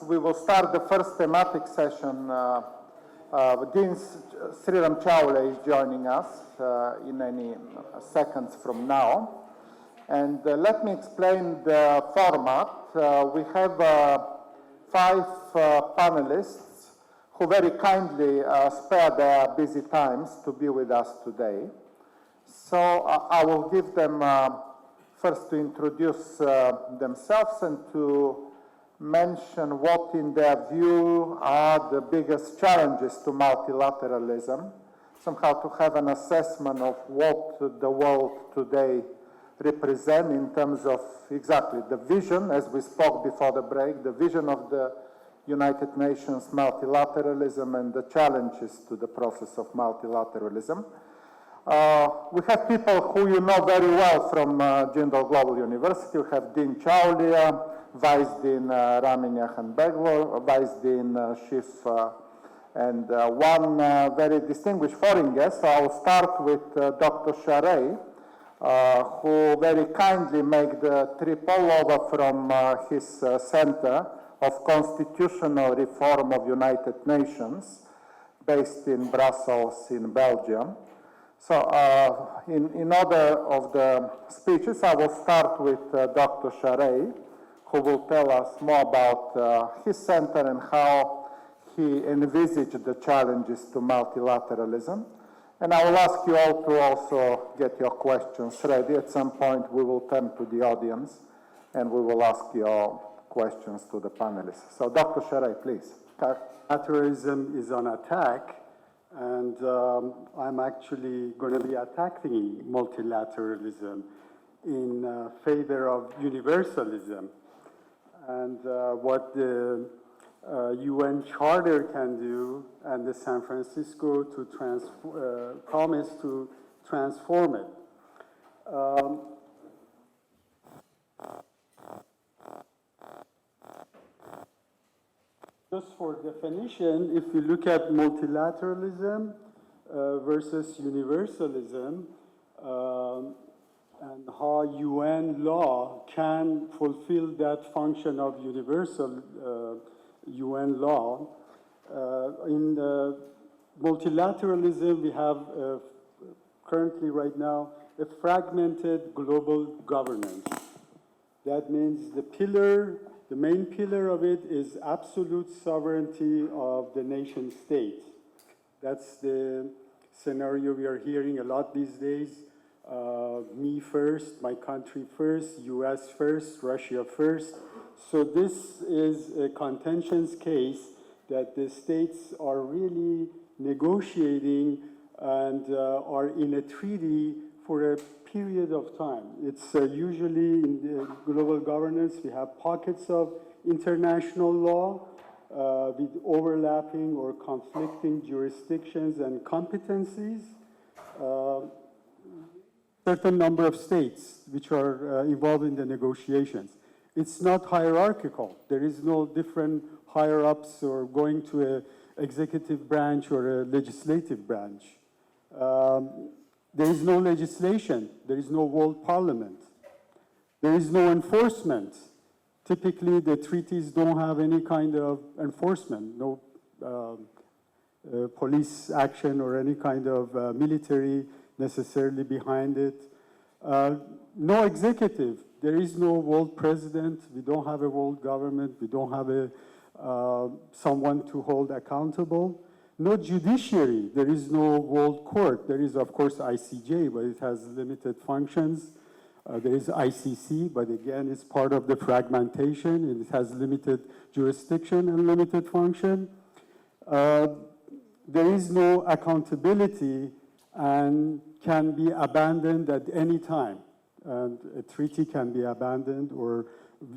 we will start the first thematic session. Dean Sriram Chawla is joining us in any seconds from now. And let me explain the format. We have 5 panelists who very kindly spared their busy times to be with us today. So I will give them first to introduce themselves and to mention what, in their view, are the biggest challenges to multilateralism, somehow to have an assessment of what the world today represents in terms of exactly the vision, as we spoke before the break, the vision of the United Nations multilateralism and the challenges to the process of multilateralism. We have people who you know very well from Jindal Global University. We have Dean Chawla, Vice Dean Ramin Jahanbegloo, Vice Dean Shiv, and one very distinguished foreign guest. So I'll start with Dr. Sharai, who very kindly made the trip all over from his Center of Constitutional Reform of United Nations, based in Brussels, in Belgium. So in order of the speeches, I will start with Dr. Sharai, who will tell us more about his center and how he envisaged the challenges to multilateralism. And I will ask you all to also get your questions ready. At some point, we will turn to the audience, and we will ask your questions to the panelists. So Dr. Sharai, please. Multilateralism is on attack. And I'm actually going to be attacking multilateralism in favor of universalism. And what the UN Charter can do and the San Francisco to promise to transform it. Just for definition, if you look at multilateralism versus universalism and how UN law can fulfill that function of universal UN law, in multilateralism we have currently right now a fragmented global governance. That means the main pillar of it is absolute sovereignty of the nation state. That's the scenario we are hearing a lot these days. Me first, my country first, US first, Russia first. So this is a contentious case that the states are really negotiating and are in a treaty for a period of time. It's usually in the global governance, we have pockets of international law with overlapping or conflicting jurisdictions and competencies. Certain number of states which are involved in the negotiations. It's not hierarchical. There is no different higher-ups or going to an executive branch or a legislative branch. There is no legislation. There is no world parliament. There is no enforcement. Typically, the treaties don't have any kind of enforcement, no police action or any kind of military necessarily behind it. No executive. There is no world president. We don't have a world government. We don't have someone to hold accountable. No judiciary. There is no world court. There is, of course, ICJ, but it has limited functions. There is ICC, but again, it's part of the fragmentation, and it has limited jurisdiction and limited function. There is no accountability and can be abandoned at any time. And a treaty can be abandoned, or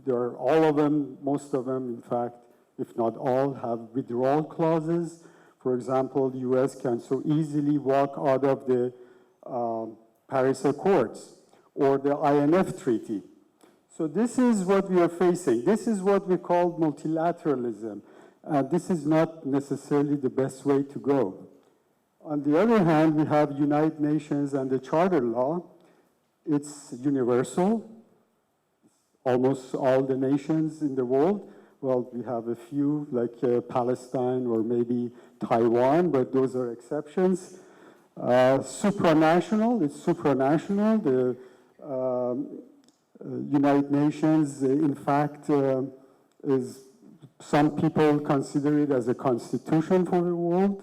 there are all of them, most of them, in fact, if not all, have withdrawal clauses. For example, the US can so easily walk out of the Paris Accords or the INF Treaty. So this is what we are facing. This is what we call multilateralism. This is not necessarily the best way to go. On the other hand, we have United Nations and the Charter Law. It's universal. Almost all the nations in the world, well, we have a few, like Palestine or maybe Taiwan, but those are exceptions. Supranational, it's supranational. The United Nations, in fact, some people consider it as a constitution for the world.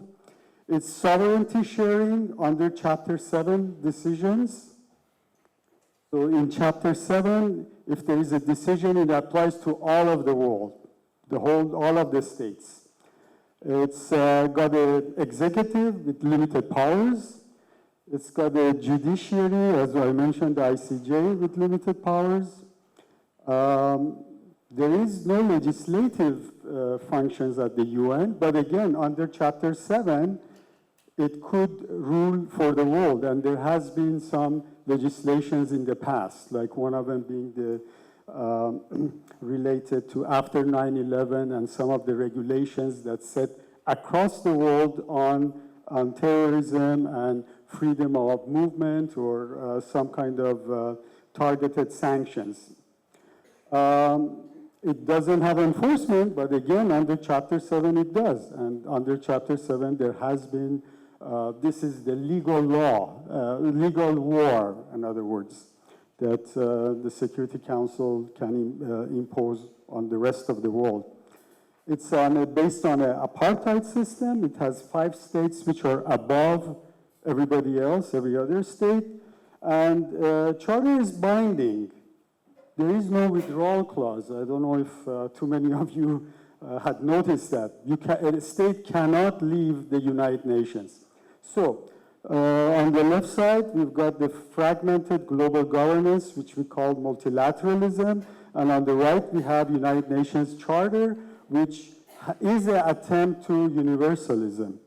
It's sovereignty sharing under Chapter 7 decisions. So in Chapter 7, if there is a decision, it applies to all of the world, all of the states. It's got an executive with limited powers. It's got a judiciary, as I mentioned, the ICJ with limited powers. There is no legislative functions at the UN, but again, under Chapter 7, it could rule for the world, and there has been some legislations in the past, like one of them being the related to after 9/11 and some of the regulations that set across the world on terrorism and freedom of movement or some kind of targeted sanctions. It doesn't have enforcement, but again, under Chapter 7 it does. And under Chapter 7 there has been, this is the legal law, legal war, in other words, that the Security Council can impose on the rest of the world. It's based on an apartheid system. It has 5 states which are above everybody else, every other state. And charter is binding. There is no withdrawal clause. I don't know if too many of you had noticed that. A state cannot leave the United Nations. So on the left side, we've got the fragmented global governance, which we call multilateralism. And on the right, we have United Nations Charter, which is an attempt to universalism.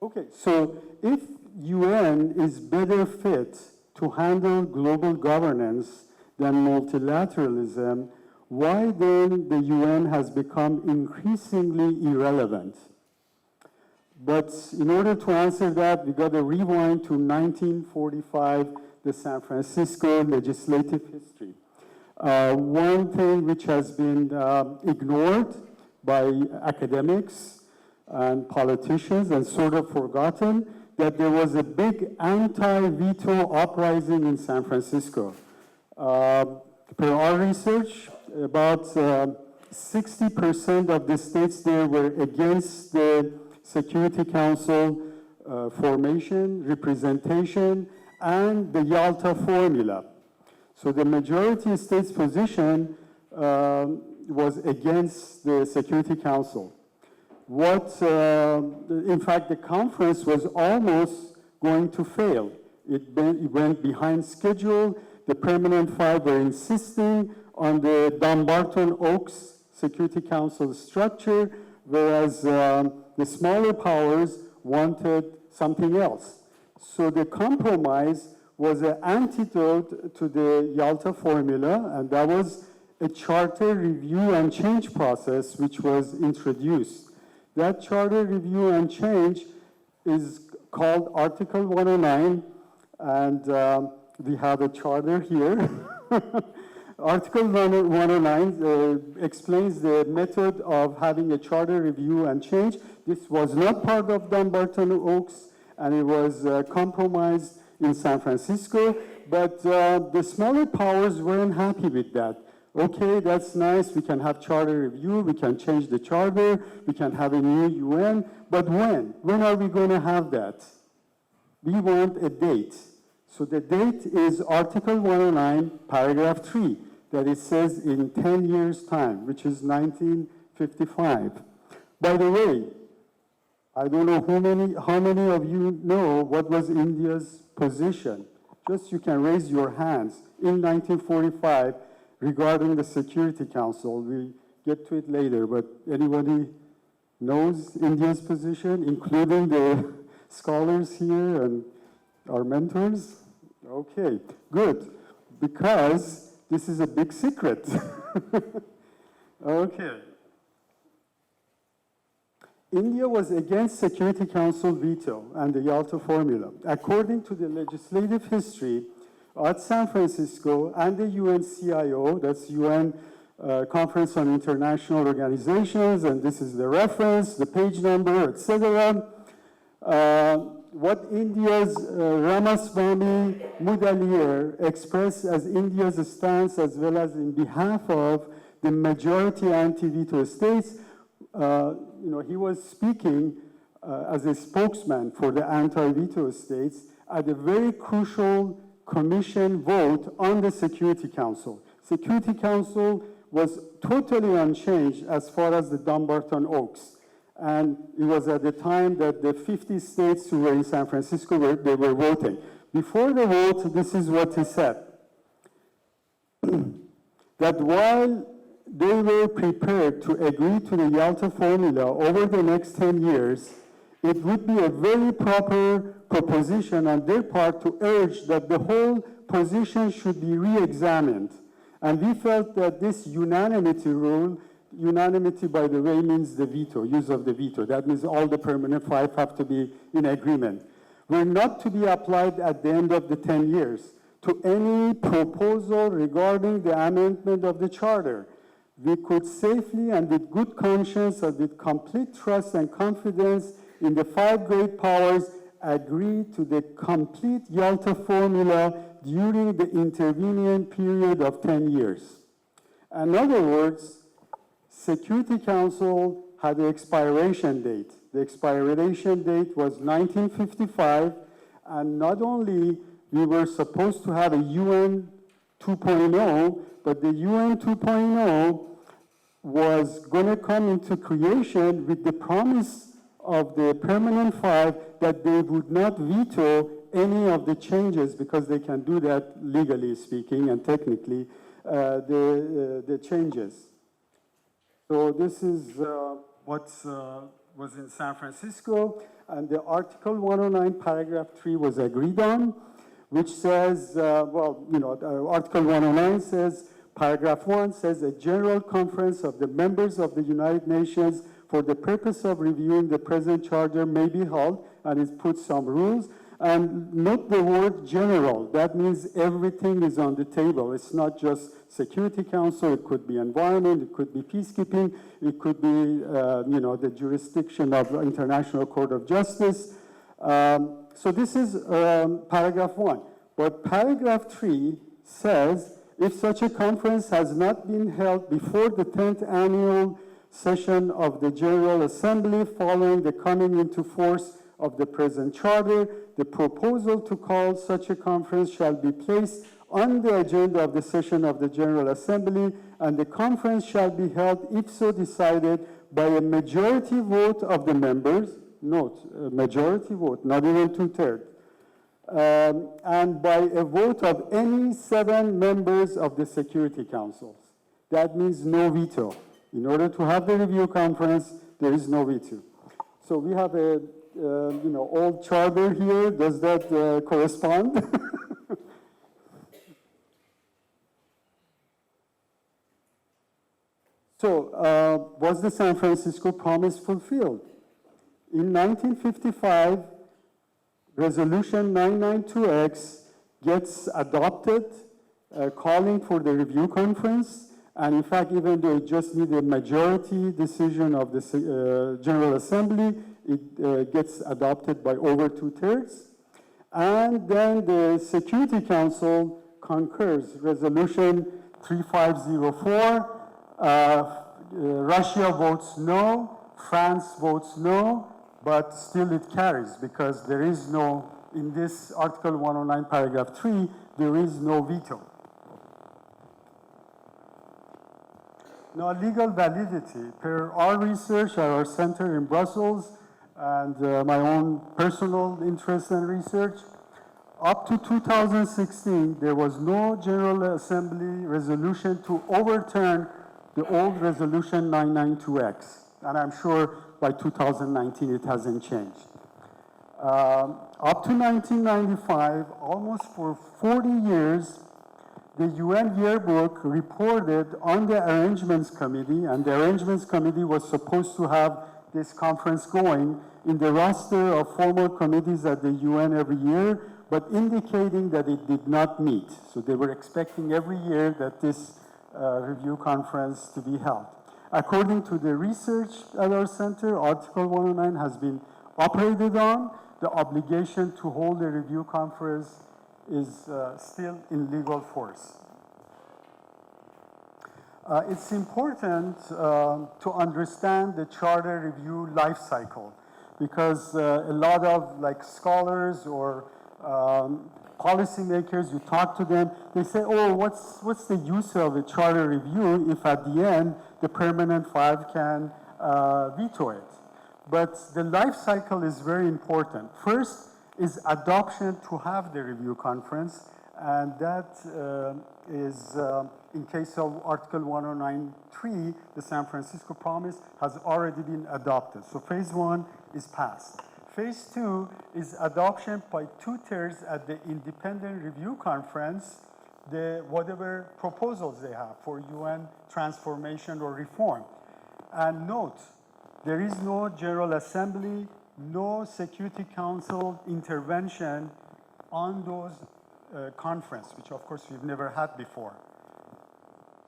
Okay, so if UN is better fit to handle global governance than multilateralism, why then the UN has become increasingly irrelevant? But in order to answer that, we got to rewind to 1945, the San Francisco legislative history. One thing which has been ignored by academics and politicians and sort of forgotten, that there was a big anti-veto uprising in San Francisco. Per our research, about 60% of the states there were against the Security Council formation, representation, and the Yalta formula. So the majority states' position was against the Security Council. In fact, the conference was almost going to fail. It went behind schedule. The Permanent 5 were insisting on the Dumbarton Oaks Security Council structure, whereas the smaller powers wanted something else. So the compromise was an antidote to the Yalta formula, and that was a charter review and change process which was introduced. That charter review and change is called Article 109, and we have a charter here. Article 109 explains the method of having a charter review and change. This was not part of Dumbarton Oaks, and it was compromised in San Francisco, but the smaller powers weren't happy with that. Okay, that's nice, we can have charter review, we can change the charter, we can have a new UN, but when? When are we going to have that? We want a date. So the date is Article 109, Paragraph 3, that it says in 10 years' time, which is 1955. By the way, I don't know how many of you know what was India's position. Just you can raise your hands in 1945 regarding the Security Council. We'll get to it later, but anybody knows India's position, including the scholars here and our mentors? Okay, good, because this is a big secret. Okay. India was against Security Council veto and the Yalta formula. According to the legislative history at San Francisco and the UN CIO, that's UN Conference on International Organizations, and this is the reference, the page number, etc. What India's Ramaswamy Mudaliar expressed as India's stance, as well as in behalf of the majority anti-veto states, he was speaking as a spokesman for the anti-veto states at a very crucial commission vote on the Security Council. Security Council was totally unchanged as far as the Dumbarton Oaks. And it was at the time that the 50 states who were in San Francisco, they were voting. Before the vote, this is what he said. That while they were prepared to agree to the Yalta formula over the next 10 years, it would be a very proper proposition on their part to urge that the whole position should be re-examined. And we felt that this unanimity rule, unanimity, by the way, means the veto, use of the veto. That means all the permanent five have to be in agreement. Were not to be applied at the end of the 10 years to any proposal regarding the amendment of the charter. We could safely and with good conscience and with complete trust and confidence in the five great powers agree to the complete Yalta formula during the intervening period of 10 years. In other words, Security Council had an expiration date. The expiration date was 1955, and not only we were supposed to have a UN 2.0, but the UN 2.0 was going to come into creation with the promise of the permanent five that they would not veto any of the changes, because they can do that legally speaking and technically, the changes. So this is what was in San Francisco, and the Article 109, Paragraph 3 was agreed on, which says, Article 109 says, Paragraph 1 says, a general conference of the members of the United Nations for the purpose of reviewing the present charter may be held, and it puts some rules. And note the word general. That means everything is on the table. It's not just Security Council. It could be environment. It could be peacekeeping. It could be, the jurisdiction of the International Court of Justice. So this is paragraph 1. But paragraph 3 says, if such a conference has not been held before the 10th annual session of the General Assembly following the coming into force of the present charter, the proposal to call such a conference shall be placed on the agenda of the session of the General Assembly, and the conference shall be held, if so decided, by a majority vote of the members. Note, a majority vote, not even 2/3. And by a vote of any 7 members of the Security Council. That means no veto. In order to have the review conference, there is no veto. So we have a old charter here. Does that correspond? So was the San Francisco promise fulfilled? In 1955, Resolution 992X gets adopted, calling for the review conference. And in fact, even though it just needed a majority decision of the General Assembly, it gets adopted by over 2/3. And then the Security Council concurs. Resolution 3504, Russia votes no, France votes no, but still it carries because there is no, in this Article 109, Paragraph 3, there is no veto. Now, legal validity. Per our research at our center in Brussels and my own personal interest and research, up to 2016, there was no General Assembly resolution to overturn the old Resolution 992X. And I'm sure by 2019 it hasn't changed. Up to 1995, almost for 40 years, the UN Yearbook reported on the Arrangements Committee, and the Arrangements Committee was supposed to have this conference going in the roster of formal committees at the UN every year, but indicating that it did not meet. So they were expecting every year that this review conference to be held. According to the research at our center, Article 109 has been operated on. The obligation to hold a review conference is still in legal force. It's important to understand the charter review life cycle, because a lot of scholars or policymakers, you talk to them, they say, oh, what's the use of a charter review if at the end the permanent five can veto it? But the life cycle is very important. First is adoption to have the review conference, and that is, in case of Article 109.3, the San Francisco Promise has already been adopted. So phase one is passed. Phase two is adoption by 2/3 at the independent review conference, whatever proposals they have for UN transformation or reform. And note, there is no General Assembly, no Security Council intervention on those conference, which of course we've never had before.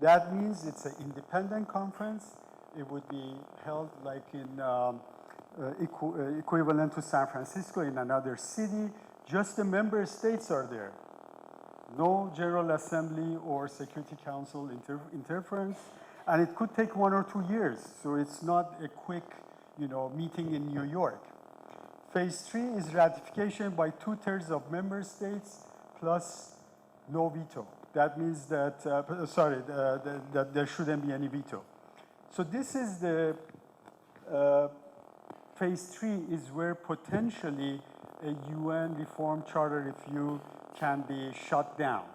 That means it's an independent conference. It would be held like in equivalent to San Francisco in another city. Just the member states are there. No General Assembly or Security Council interference. And it could take 1 or 2 years. So it's not a quick, meeting in New York. Phase 3 is ratification by 2/3 of member states plus no veto. That means that, that there shouldn't be any veto. So this is the phase 3 is where potentially a UN reform charter review can be shut down,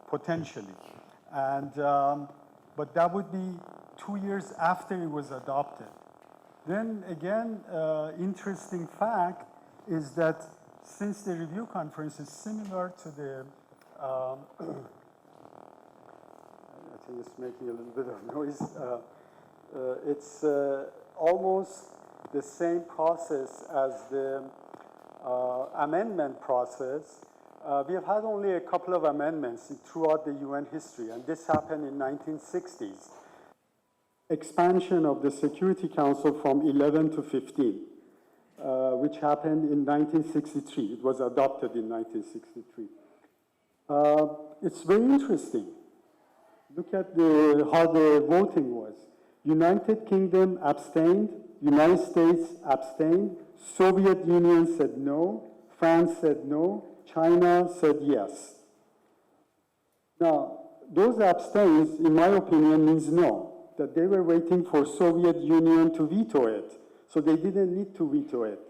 potentially. And, but that would be 2 years after it was adopted. Then again, interesting fact is that since the review conference is similar to the, I think it's making a little bit of noise. It's almost the same process as the amendment process. We have had only a couple of amendments throughout the UN history, and this happened in 1960s. Expansion of the Security Council from 11 to 15. Which happened in 1963. It was adopted in 1963. It's very interesting. Look at how the voting was. United Kingdom abstained, United States abstained, Soviet Union said no, France said no, China said yes. Now, those abstains, in my opinion, means no, that they were waiting for Soviet Union to veto it. So they didn't need to veto it.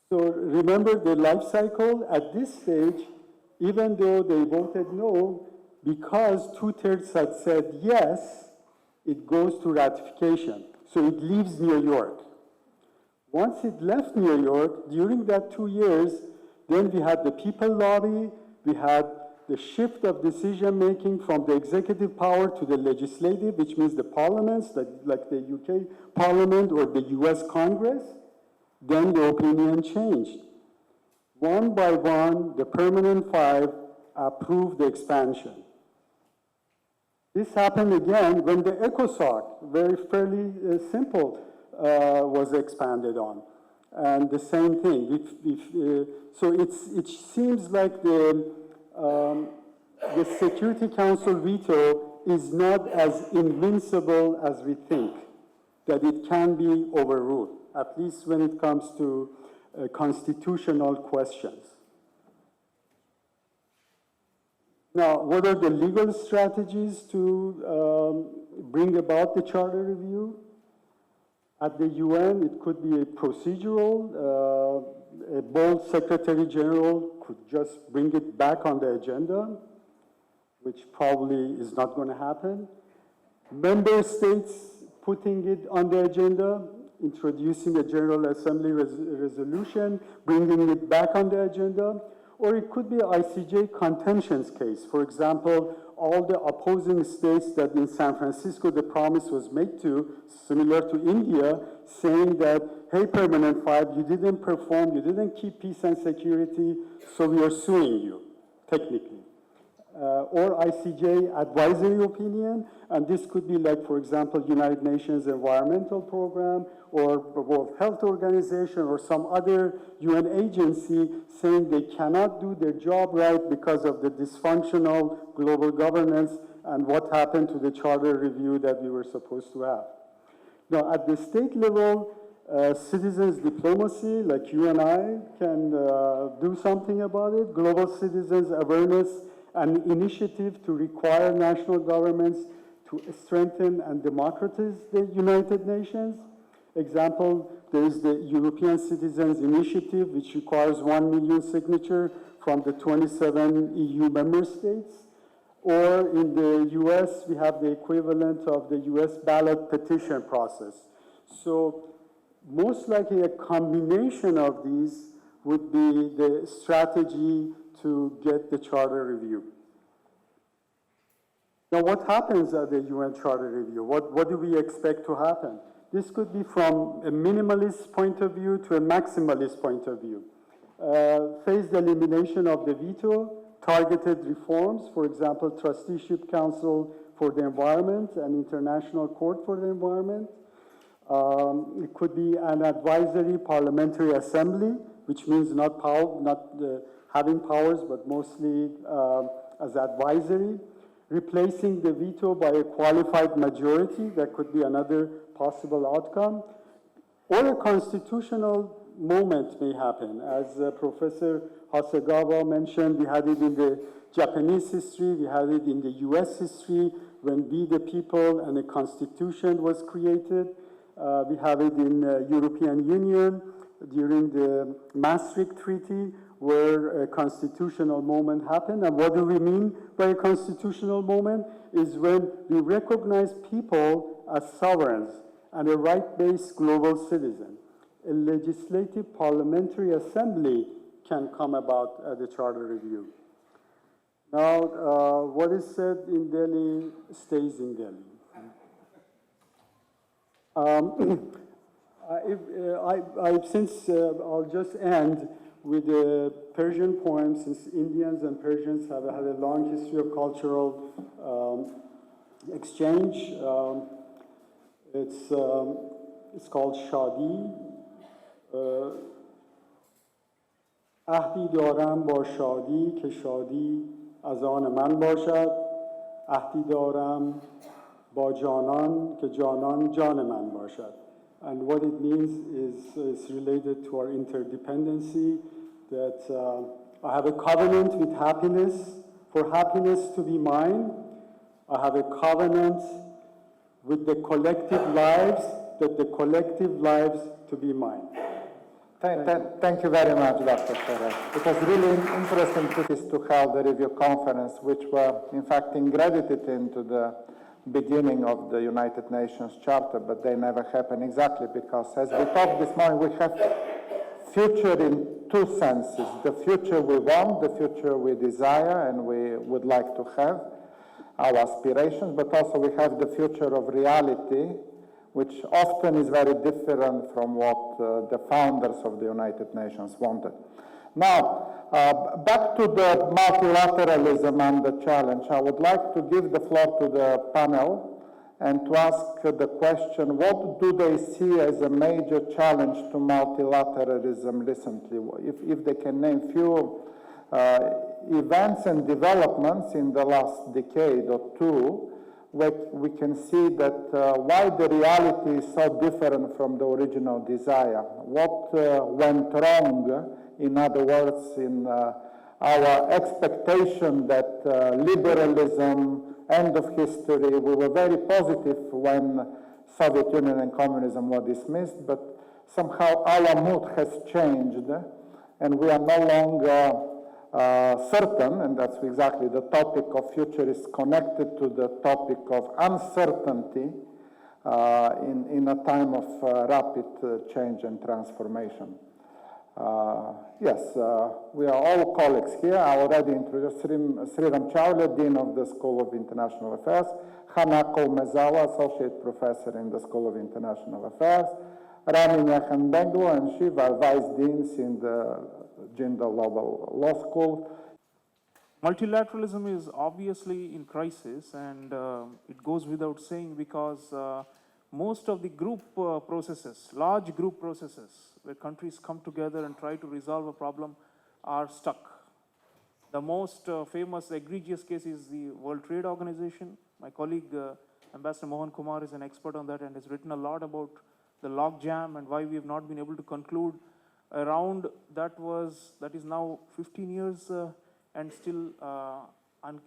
So remember the life cycle at this stage, even though they voted no, because 2/3 had said yes, it goes to ratification. So it leaves New York. Once it left New York, during that 2 years, then we had the people lobby, we had the shift of decision-making from the executive power to the legislative, which means the parliaments, like the UK Parliament or the US Congress, then the opinion changed. One by one, the permanent five approved the expansion. This happened again when the ECOSOC, fairly simple, was expanded on. And the same thing. So it seems like the Security Council veto is not as invincible as we think, that it can be overruled, at least when it comes to constitutional questions. Now, what are the legal strategies to bring about the charter review? At the UN, it could be a procedural. A bold Secretary General could just bring it back on the agenda, which probably is not going to happen. Member states putting it on the agenda, introducing a General Assembly resolution, bringing it back on the agenda, or it could be an ICJ contentions case. For example, all the opposing states that in San Francisco the promise was made to, similar to India, saying that, hey, Permanent Five, you didn't perform, you didn't keep peace and security, so we are suing you, technically. or ICJ advisory opinion, and this could be like, for example, United Nations Environmental Program or World Health Organization or some other UN agency saying they cannot do their job right because of the dysfunctional global governance and what happened to the charter review that we were supposed to have. Now, at the state level, citizens diplomacy, like you and I, can do something about it. Global citizens awareness and initiative to require national governments to strengthen and democratize the United Nations. Example, there is the European Citizens Initiative, which requires 1 million signature from the 27 EU member states. Or in the US, we have the equivalent of the US ballot petition process. So most likely a combination of these would be the strategy to get the charter review. Now, what happens at the UN Charter Review? What do we expect to happen? This could be from a minimalist point of view to a maximalist point of view. Phased elimination of the veto, targeted reforms, for example, Trusteeship Council for the Environment and International Court for the Environment. It could be an advisory parliamentary assembly, which means not having powers, but mostly as advisory. Replacing the veto by a qualified majority, that could be another possible outcome. Or a constitutional moment may happen. As Professor Hasegawa mentioned, we had it in the Japanese history, we had it in the US history, when We the People and a constitution was created. We have it in the European Union during the Maastricht Treaty, where a constitutional moment happened. And what do we mean by a constitutional moment? Is when we recognize people as sovereigns and a right-based global citizen. A legislative parliamentary assembly can come about at the charter review. Now, what is said in Delhi stays in Delhi. I'll just end with a Persian poem, since Indians and Persians have had a long history of cultural exchange. It's called Shadi. عهدی دارم با شادی که شادی از آن من باشد. عهدی دارم با جانان که جانان جان من باشد. And what it means is related to our interdependency, that I have a covenant with happiness, for happiness to be mine. I have a covenant with the collective lives, that the collective lives to be mine. Thank you very much, Dr. Ferrer. It was really interesting to have the review conference, which were, in fact, ingredited into the beginning of the United Nations Charter, but they never happened exactly because, as we talked this morning, we have future in two senses. The future we want, the future we desire and we would like to have, our aspirations, but also we have the future of reality, which often is very different from what the founders of the United Nations wanted. Now, back to the multilateralism and the challenge, I would like to give the floor to the panel and to ask the question, what do they see as a major challenge to multilateralism recently? If they can name few events and developments in the last decade or two, we can see that why the reality is so different from the original desire. What went wrong, in other words, in our expectation that liberalism, end of history, we were very positive when Soviet Union and communism were dismissed, but somehow our mood has changed and we are no longer certain, and that's exactly the topic of future is connected to the topic of uncertainty in a time of rapid change and transformation. Yes, we are all colleagues here. I already introduced Sriram Chawla, Dean of the School of International Affairs, Hanako Umezawa, Associate Professor in the School of International Affairs, Ramin Jahanbegloo and Shiv are Vice Deans in the Jindal Law School. Multilateralism is obviously in crisis, and it goes without saying because most of the group processes, large group processes, where countries come together and try to resolve a problem, are stuck. The most famous egregious case is the World Trade Organization. My colleague, Ambassador Mohan Kumar, is an expert on that and has written a lot about the logjam and why we have not been able to conclude a round that is now 15 years and still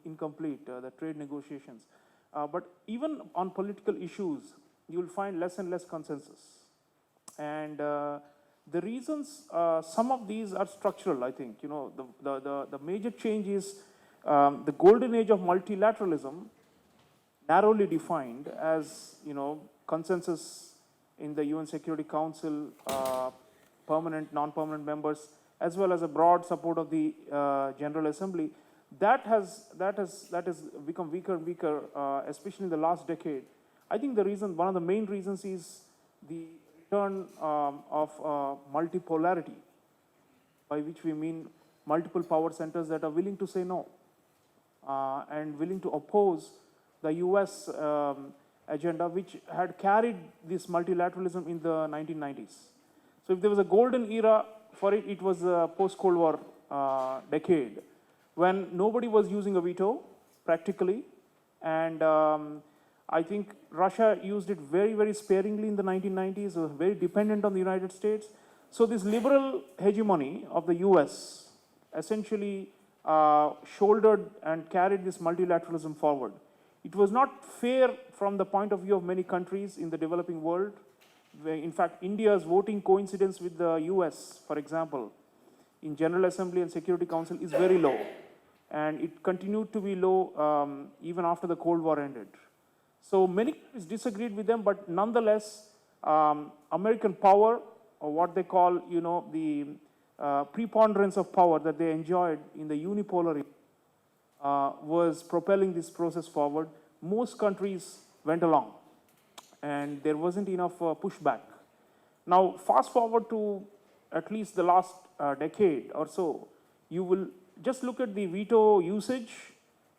incomplete, the trade negotiations. But even on political issues, you will find less and less consensus. And the reasons, some of these are structural, I think. You know, the major change is the golden age of multilateralism, narrowly defined as, you know, consensus in the UN Security Council, permanent, non-permanent members, as well as a broad support of the General Assembly. That has become weaker and weaker, especially in the last decade. I think one of the main reasons is the return of multipolarity, by which we mean multiple power centers that are willing to say no and willing to oppose the US agenda, which had carried this multilateralism in the 1990s. So if there was a golden era for it, it was a post-Cold War decade, when nobody was using a veto, practically, and I think Russia used it very, very sparingly in the 1990s, was very dependent on the United States. So this liberal hegemony of the US essentially shouldered and carried this multilateralism forward. It was not fair from the point of view of many countries in the developing world. In fact, India's voting coincidence with the US, for example, in General Assembly and Security Council is very low. And it continued to be low even after the Cold War ended. So many countries disagreed with them, but nonetheless, American power, or what they call, you know, the preponderance of power that they enjoyed in the unipolar was propelling this process forward. Most countries went along, and there wasn't enough pushback. Now, fast forward to at least the last decade or so, you will just look at the veto usage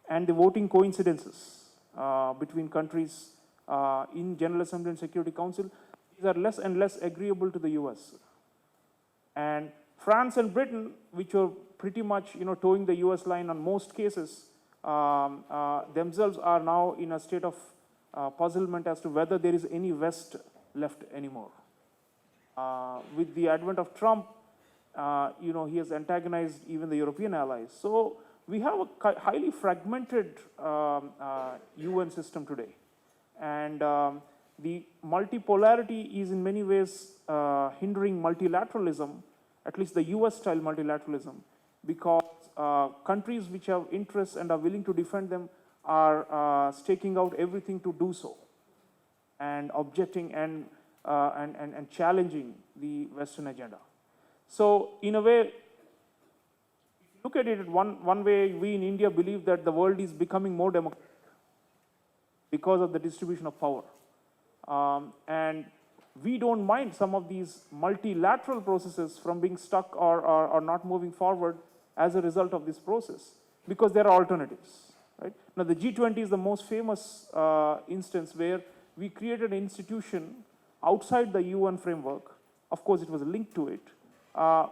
and the voting coincidences between countries in General Assembly and Security Council. These are less and less agreeable to the US. And France and Britain, which were pretty much, you know, towing the US line on most cases, themselves are now in a state of puzzlement as to whether there is any West left anymore. With the advent of Trump, you know, he has antagonized even the European allies. So we have a highly fragmented UN system today. And the multipolarity is in many ways hindering multilateralism, at least the US-style multilateralism, because countries which have interests and are willing to defend them are staking out everything to do so, and objecting and challenging the Western agenda. So in a way, if you look at it one way, we in India believe that the world is becoming more democratic because of the distribution of power. And we don't mind some of these multilateral processes from being stuck or not moving forward as a result of this process, because there are alternatives. Right? Now, the G20 is the most famous instance where we created an institution outside the UN framework. Of course, it was linked to it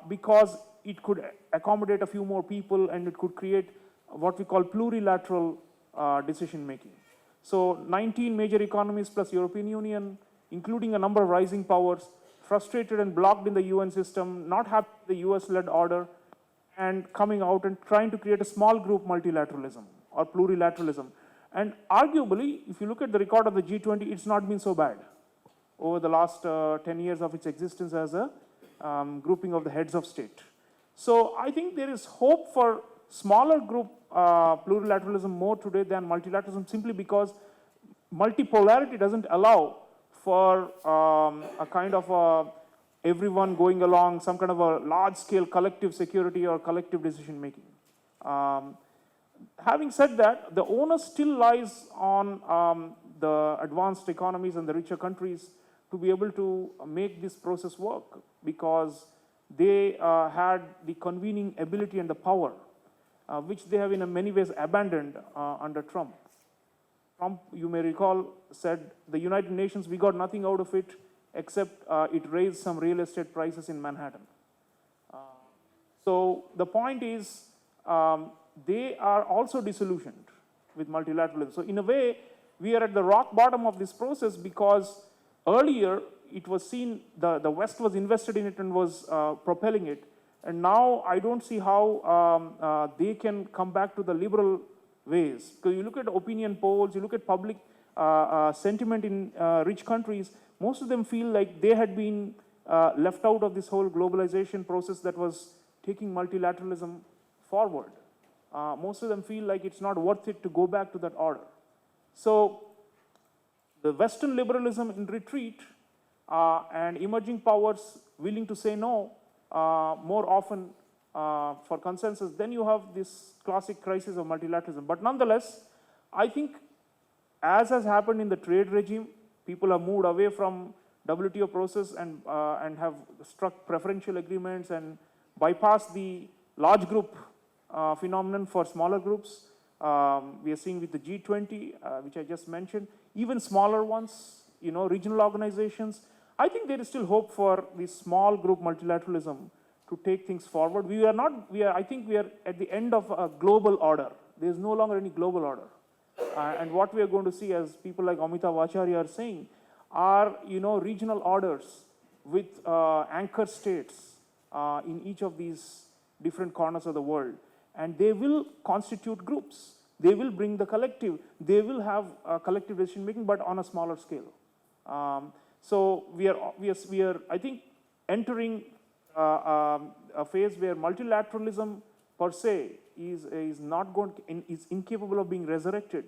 because it could accommodate a few more people, and it could create what we call plurilateral decision making. So 19 major economies plus European Union, including a number of rising powers, frustrated and blocked in the UN system, not happy with the US-led order, and coming out and trying to create a small group multilateralism or plurilateralism. And arguably, if you look at the record of the G20, it's not been so bad over the last 10 years of its existence as a grouping of the heads of state. So I think there is hope for smaller group plurilateralism more today than multilateralism, simply because multipolarity doesn't allow for a kind of everyone going along, some kind of a large-scale collective security or collective decision-making. Having said that, the onus still lies on the advanced economies and the richer countries to be able to make this process work, because they had the convening ability and the power. which they have in many ways abandoned under Trump. Trump, you may recall, said the United Nations, we got nothing out of it except it raised some real estate prices in Manhattan. So the point is, they are also disillusioned with multilateralism. So in a way, we are at the rock bottom of this process because earlier it was seen, the West was invested in it and was propelling it. And now I don't see how they can come back to the liberal ways. Because you look at opinion polls, you look at public sentiment in rich countries, most of them feel like they had been left out of this whole globalization process that was taking multilateralism forward. Most of them feel like it's not worth it to go back to that order. So the Western liberalism in retreat and emerging powers willing to say no more often for consensus, then you have this classic crisis of multilateralism. But nonetheless, I think as has happened in the trade regime, people have moved away from WTO process and have struck preferential agreements and bypassed the large group phenomenon for smaller groups. We are seeing with the G20, which I just mentioned, even smaller ones, regional organizations. I think there is still hope for this small group multilateralism to take things forward. I think we are at the end of a global order. There is no longer any global order. And what we are going to see, as people like Amitav Acharya are saying, are, regional orders with anchor states in each of these different corners of the world. And they will constitute groups. They will bring the collective. They will have collective decision making, but on a smaller scale. So we are, I think, entering a phase where multilateralism per se is not going, is incapable of being resurrected,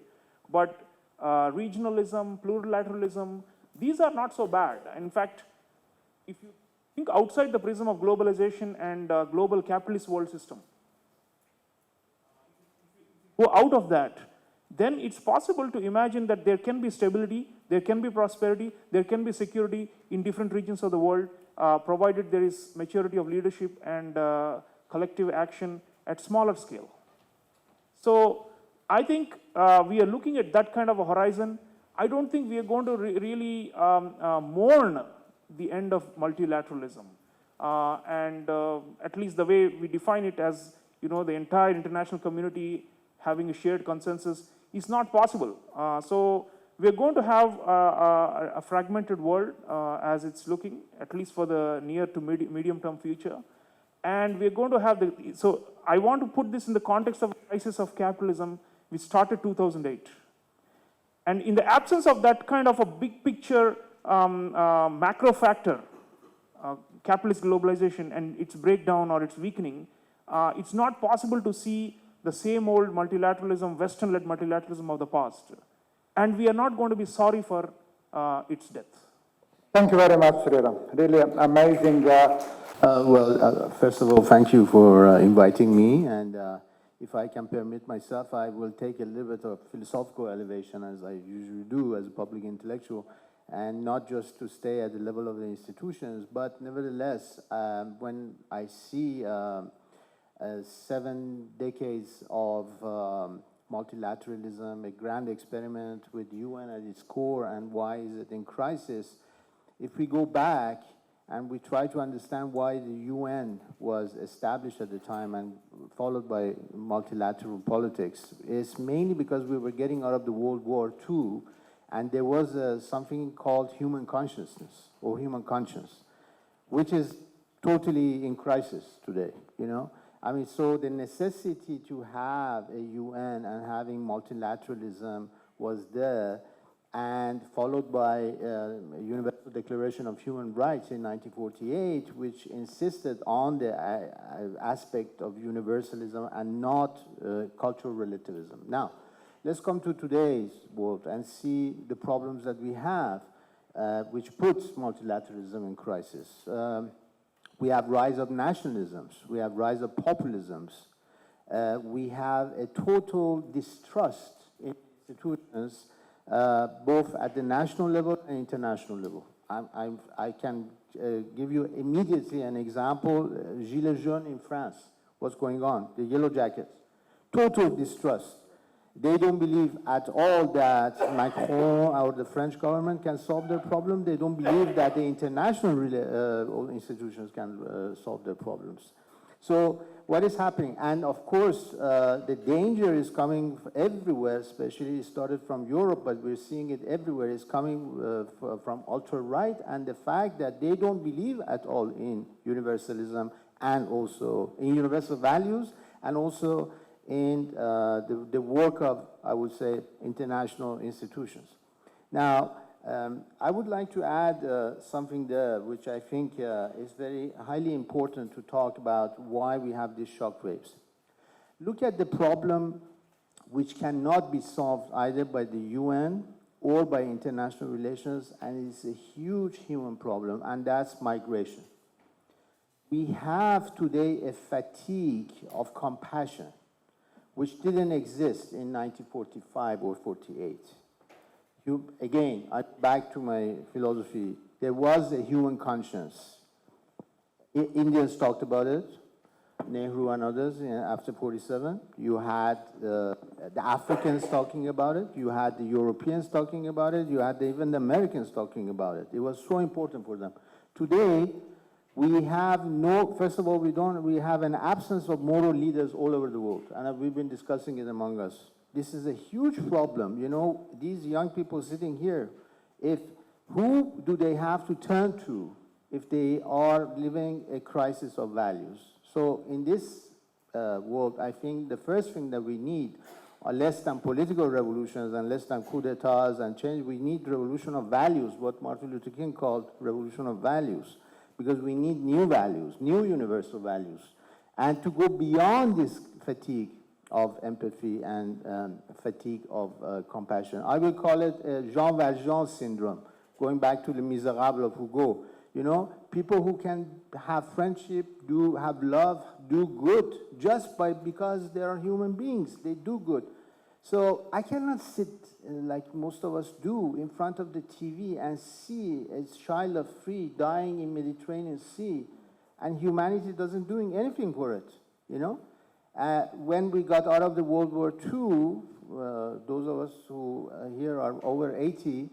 but regionalism, plurilateralism, these are not so bad. In fact, if you think outside the prism of globalization and global capitalist world system, go out of that, then it's possible to imagine that there can be stability, there can be prosperity, there can be security in different regions of the world, provided there is maturity of leadership and collective action at smaller scale. So I think we are looking at that kind of a horizon. I don't think we are going to really mourn the end of multilateralism. And at least the way we define it as, the entire international community having a shared consensus is not possible. So we're going to have a fragmented world as it's looking, at least for the near to medium-term future. And we're going to have so I want to put this in the context of the crisis of capitalism, which started 2008. And in the absence of that kind of a big picture macro factor, capitalist globalization and its breakdown or its weakening, it's not possible to see the same old multilateralism, Western-led multilateralism of the past. And we are not going to be sorry for its death. Thank you very much, Sriram. Really amazing. First of all, thank you for inviting me. And if I can permit myself, I will take a little bit of philosophical elevation, as I usually do as a public intellectual, and not just to stay at the level of the institutions, but nevertheless, when I see 7 decades of multilateralism, a grand experiment with UN at its core, and why is it in crisis? If we go back and we try to understand why the UN was established at the time and followed by multilateral politics, it's mainly because we were getting out of the World War II, and there was something called human consciousness or human conscience, which is totally in crisis today, I mean, so the necessity to have a UN and having multilateralism was there, and followed by a Universal Declaration of Human Rights in 1948, which insisted on the aspect of universalism and not cultural relativism. Now, let's come to today's world and see the problems that we have, which puts multilateralism in crisis. We have rise of nationalisms. We have rise of populisms. We have a total distrust in institutions, both at the national level and international level. I can give you immediately an example. Gilets jaunes in France. What's going on? The yellow jackets. total distrust. They don't believe at all that Macron or the French government can solve their problem. They don't believe that the international institutions can solve their problems. So what is happening? And of course, the danger is coming everywhere, especially it started from Europe, but we're seeing it everywhere. It's coming from ultra-right, and the fact that they don't believe at all in universalism and also in universal values, and also in the work of, I would say, international institutions. Now, I would like to add something there, which I think is very highly important to talk about why we have these shock waves. Look at the problem which cannot be solved either by the UN or by international relations, and it's a huge human problem, and that's migration. We have today a fatigue of compassion, which didn't exist in 1945 or 48. Again, back to my philosophy, there was a human conscience. Indians talked about it, Nehru and others after 47. You had the Africans talking about it. You had the Europeans talking about it. You had even the Americans talking about it. It was so important for them. Today, we have first of all, we have an absence of moral leaders all over the world, and we've been discussing it among us. This is a huge problem. You know, these young people sitting here, who do they have to turn to if they are living a crisis of values? So in this world, I think the first thing that we need are less than political revolutions and less than coups d'etats and change. We need revolution of values, what Martin Luther King called revolution of values, because we need new values, new universal values, and to go beyond this fatigue of empathy and fatigue of compassion. I will call it Jean Valjean syndrome, going back to Les Miserables of Hugo. You know, people who can have friendship, have love, do good, just because they are human beings, they do good. So I cannot sit like most of us do in front of the TV and see a child of three dying in Mediterranean Sea, and humanity doesn't doing anything for it, you know? When we got out of the World War II, those of us who here are over 80,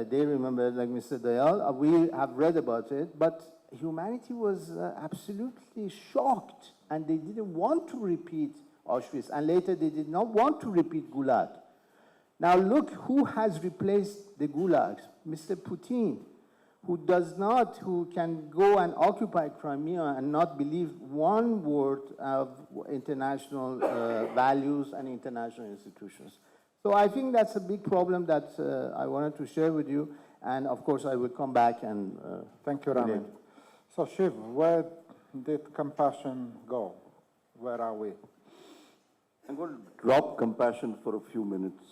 they remember, like Mr. Dayal, we have read about it, but humanity was absolutely shocked, and they didn't want to repeat Auschwitz, and later they did not want to repeat Gulag. Now look who has replaced the Gulags, Mr. Putin, who can go and occupy Crimea and not believe one word of international values and international institutions. So I think that's a big problem that I wanted to share with you, and of course I will come back and thank you, Ramin. So Shiv, where did compassion go? Where are we? I'm going to drop compassion for a few minutes.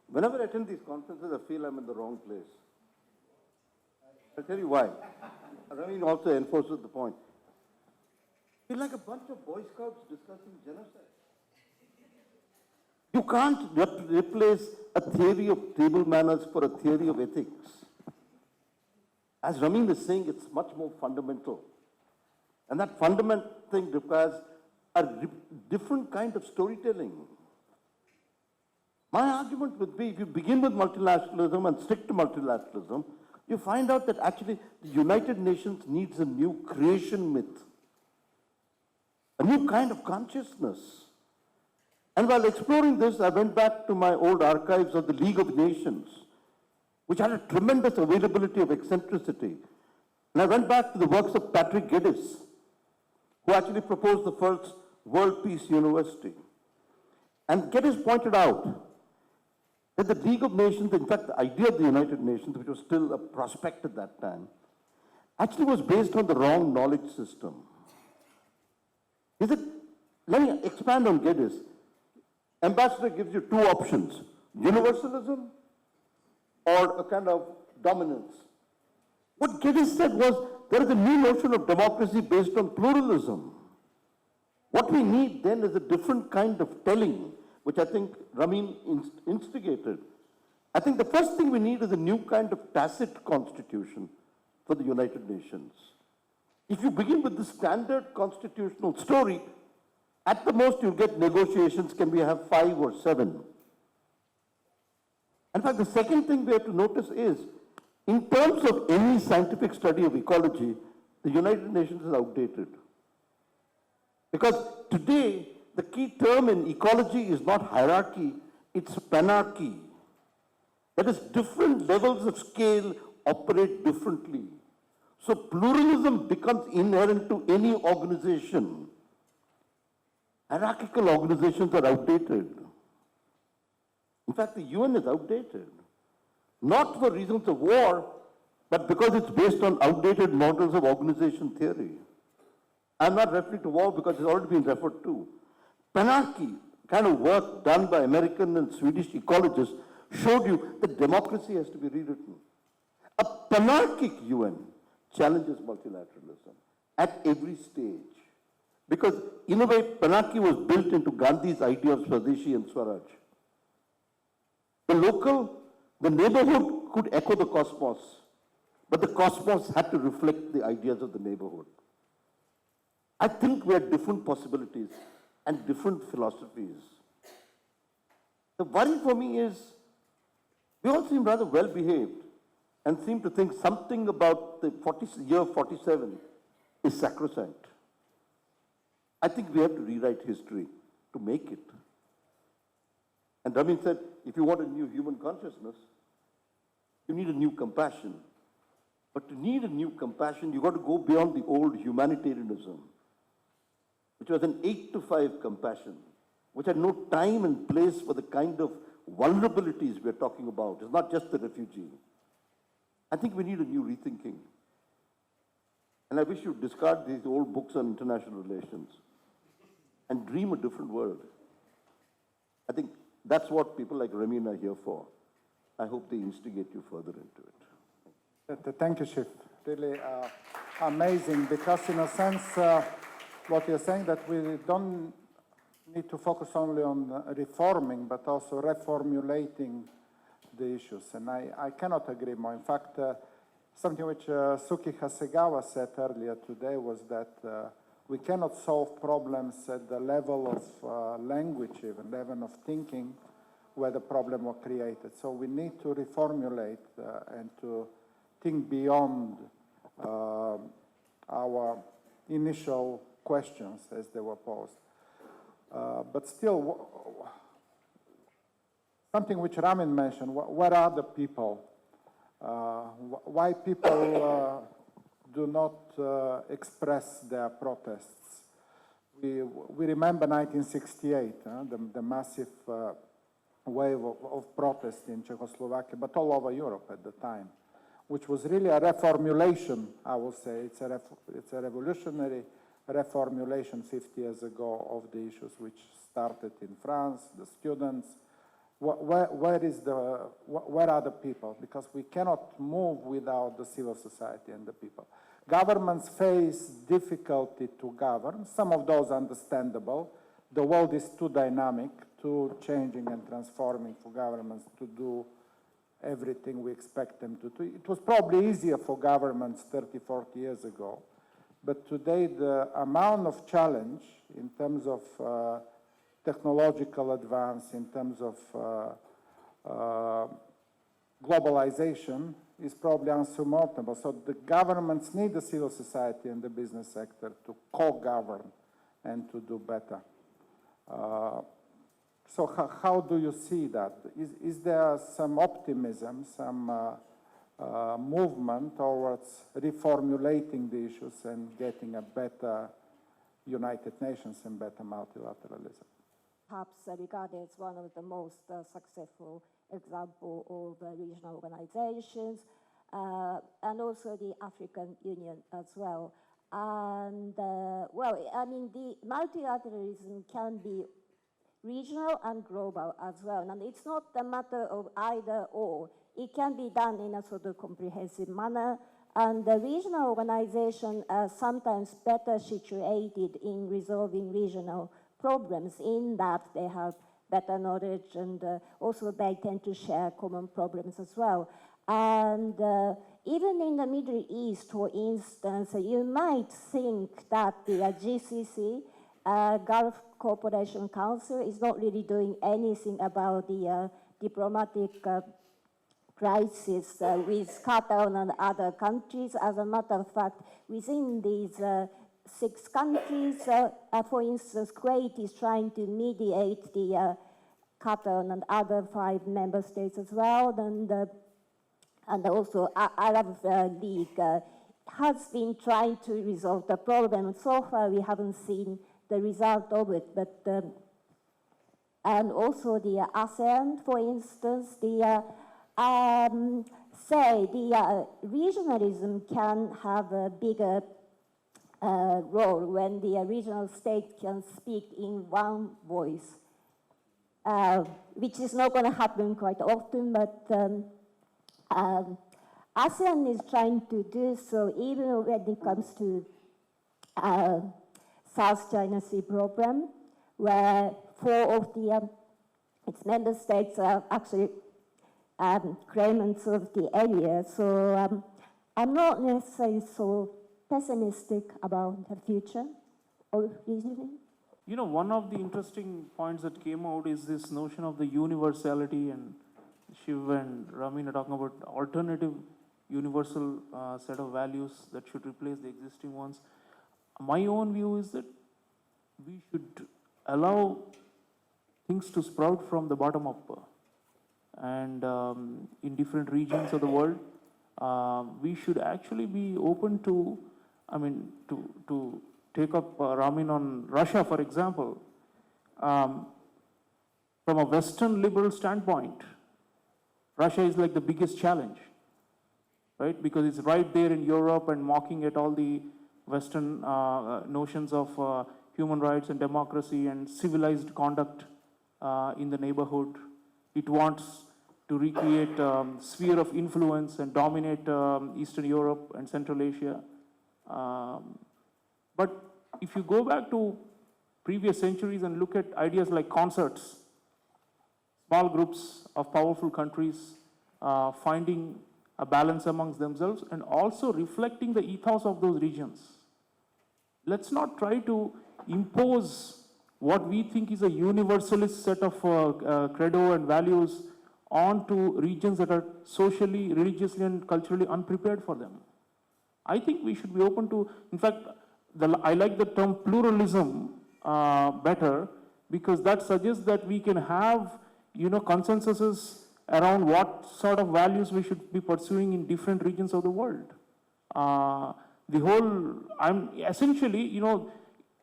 Whenever I attend these conferences, I feel I'm in the wrong place. I'll tell you why. Ramin also enforces the point. I feel like a bunch of Boy Scouts discussing genocide. You can't replace a theory of table manners for a theory of ethics. As Ramin is saying, it's much more fundamental. And that fundamental thing requires a different kind of storytelling. My argument would be, if you begin with multilateralism and stick to multilateralism, you find out that actually the United Nations needs a new creation myth, a new kind of consciousness. And while exploring this, I went back to my old archives of the League of Nations, which had a tremendous availability of eccentricity. And I went back to the works of Patrick Geddes, who actually proposed the first World Peace University. And Geddes pointed out that the League of Nations, in fact, the idea of the United Nations, which was still a prospect at that time, actually was based on the wrong knowledge system. Let me expand on Geddes. Ambassador gives you two options, universalism or a kind of dominance. What Geddes said was, there is a new notion of democracy based on pluralism. What we need then is a different kind of telling, which I think Ramin instigated. I think the first thing we need is a new kind of tacit constitution for the United Nations. If you begin with the standard constitutional story, At the most, you'll get negotiations, can we have 5 or 7? In fact, the second thing we have to notice is, in terms of any scientific study of ecology, the United Nations is outdated. Because today, the key term in ecology is not hierarchy, it's panarchy. That is, different levels of scale operate differently. So pluralism becomes inherent to any organization. Hierarchical organizations are outdated. In fact, the UN is outdated. Not for reasons of war, but because it's based on outdated models of organization theory. I'm not referring to war because it's already been referred to. Panarchy, kind of work done by American and Swedish ecologists, showed you that democracy has to be rewritten. A panarchic UN challenges multilateralism at every stage. Because in a way, panarchy was built into Gandhi's idea of Swadeshi and Swaraj. The local, the neighborhood could echo the cosmos, but the cosmos had to reflect the ideas of the neighborhood. I think we have different possibilities and different philosophies. The worry for me is, we all seem rather well behaved and seem to think something about the year 47 is sacrosanct. I think we have to rewrite history to make it. And Ramin said, if you want a new human consciousness, you need a new compassion. But to need a new compassion, you've got to go beyond the old humanitarianism, which was an 8-to-5 compassion, which had no time and place for the kind of vulnerabilities we're talking about. It's not just the refugee. I think we need a new rethinking. And I wish you'd discard these old books on international relations and dream a different world. I think that's what people like Ramin are here for. I hope they instigate you further into it. Thank you, Shiv. Really amazing, because in a sense, what you're saying that we don't need to focus only on reforming, but also reformulating the issues. And I cannot agree more. In fact, something which Suki Hasegawa said earlier today was that we cannot solve problems at the level of language, even level of thinking, where the problem was created. So we need to reformulate and to think beyond our initial questions as they were posed. But still, something which Ramin mentioned, what are the people? Why people do not express their protests? We remember 1968, the massive wave of protest in Czechoslovakia, but all over Europe at the time, which was really a reformulation, I will say. It's a revolutionary reformulation 50 years ago of the issues which started in France, the students. Where are the people? Because we cannot move without the civil society and the people. Governments face difficulty to govern, some of those understandable. The world is too dynamic, too changing and transforming for governments to do everything we expect them to do. It was probably easier for governments 30, 40 years ago. But today, the amount of challenge in terms of technological advance, in terms of globalization, is probably unsurmountable. So the governments need the civil society and the business sector to co-govern and to do better. So how do you see that? Is there some optimism, some movement towards reformulating the issues and getting a better United Nations and better multilateralism? Perhaps regarded as one of the most successful example of regional organizations, and also the African Union as well. And well, I mean, the multilateralism can be regional and global as well. And it's not a matter of either or. It can be done in a sort of comprehensive manner. And the regional organizations are sometimes better situated in resolving regional problems in that they have better knowledge, and also they tend to share common problems as well. And even in the Middle East, for instance, you might think that the GCC Gulf Cooperation Council is not really doing anything about the diplomatic crisis with Qatar and other countries. As a matter of fact, within these 6 countries, for instance, Kuwait is trying to mediate the Qatar and other 5 member states as well, and also Arab League has been trying to resolve the problem. So far, we haven't seen the result of it, but and also the ASEAN, for instance, say the regionalism can have a bigger role when the regional state can speak in one voice, which is not going to happen quite often, but ASEAN is trying to do so even when it comes to South China Sea problem, where 4 of its member states are actually claimants of the area. So I'm not necessarily so pessimistic about the future of region. You know, one of the interesting points that came out is this notion of the universality, and Shiv and Ramin are talking about alternative universal set of values that should replace the existing ones. My own view is that we should allow things to sprout from the bottom up. And in different regions of the world, we should actually be open to, to take up Ramin on Russia, for example. From a Western liberal standpoint, Russia is like the biggest challenge, right? Because it's right there in Europe and mocking at all the Western notions of human rights and democracy and civilized conduct in the neighborhood. It wants to recreate sphere of influence and dominate Eastern Europe and Central Asia. But if you go back to previous centuries and look at ideas like concerts, small groups of powerful countries finding a balance amongst themselves and also reflecting the ethos of those regions. Let's not try to impose what we think is a universalist set of credo and values onto regions that are socially, religiously, and culturally unprepared for them. I think we should be open to, in fact, I like the term pluralism better, because that suggests that we can have, consensuses around what sort of values we should be pursuing in different regions of the world. Essentially,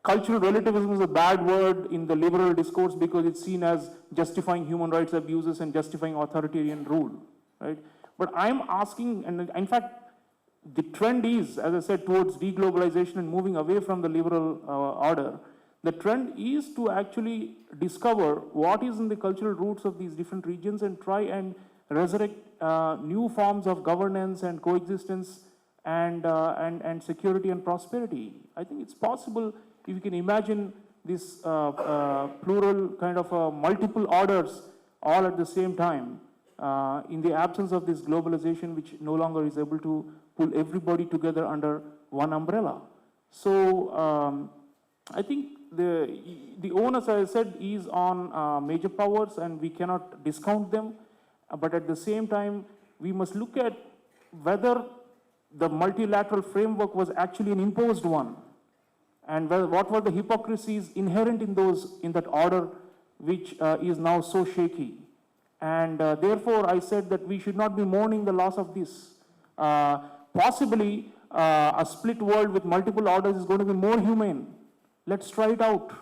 cultural relativism is a bad word in the liberal discourse because it's seen as justifying human rights abuses and justifying authoritarian rule, right? But I'm asking, and in fact, the trend is, as I said, towards deglobalization and moving away from the liberal order. The trend is to actually discover what is in the cultural roots of these different regions and try and resurrect new forms of governance and coexistence and security and prosperity. I think it's possible if you can imagine this plural kind of multiple orders all at the same time in the absence of this globalization, which no longer is able to pull everybody together under one umbrella. So I think the onus, as I said, is on major powers, and we cannot discount them. But at the same time, we must look at whether the multilateral framework was actually an imposed one, and what were the hypocrisies inherent in that order, which is now so shaky. And therefore, I said that we should not be mourning the loss of this. Possibly, a split world with multiple orders is going to be more humane. Let's try it out,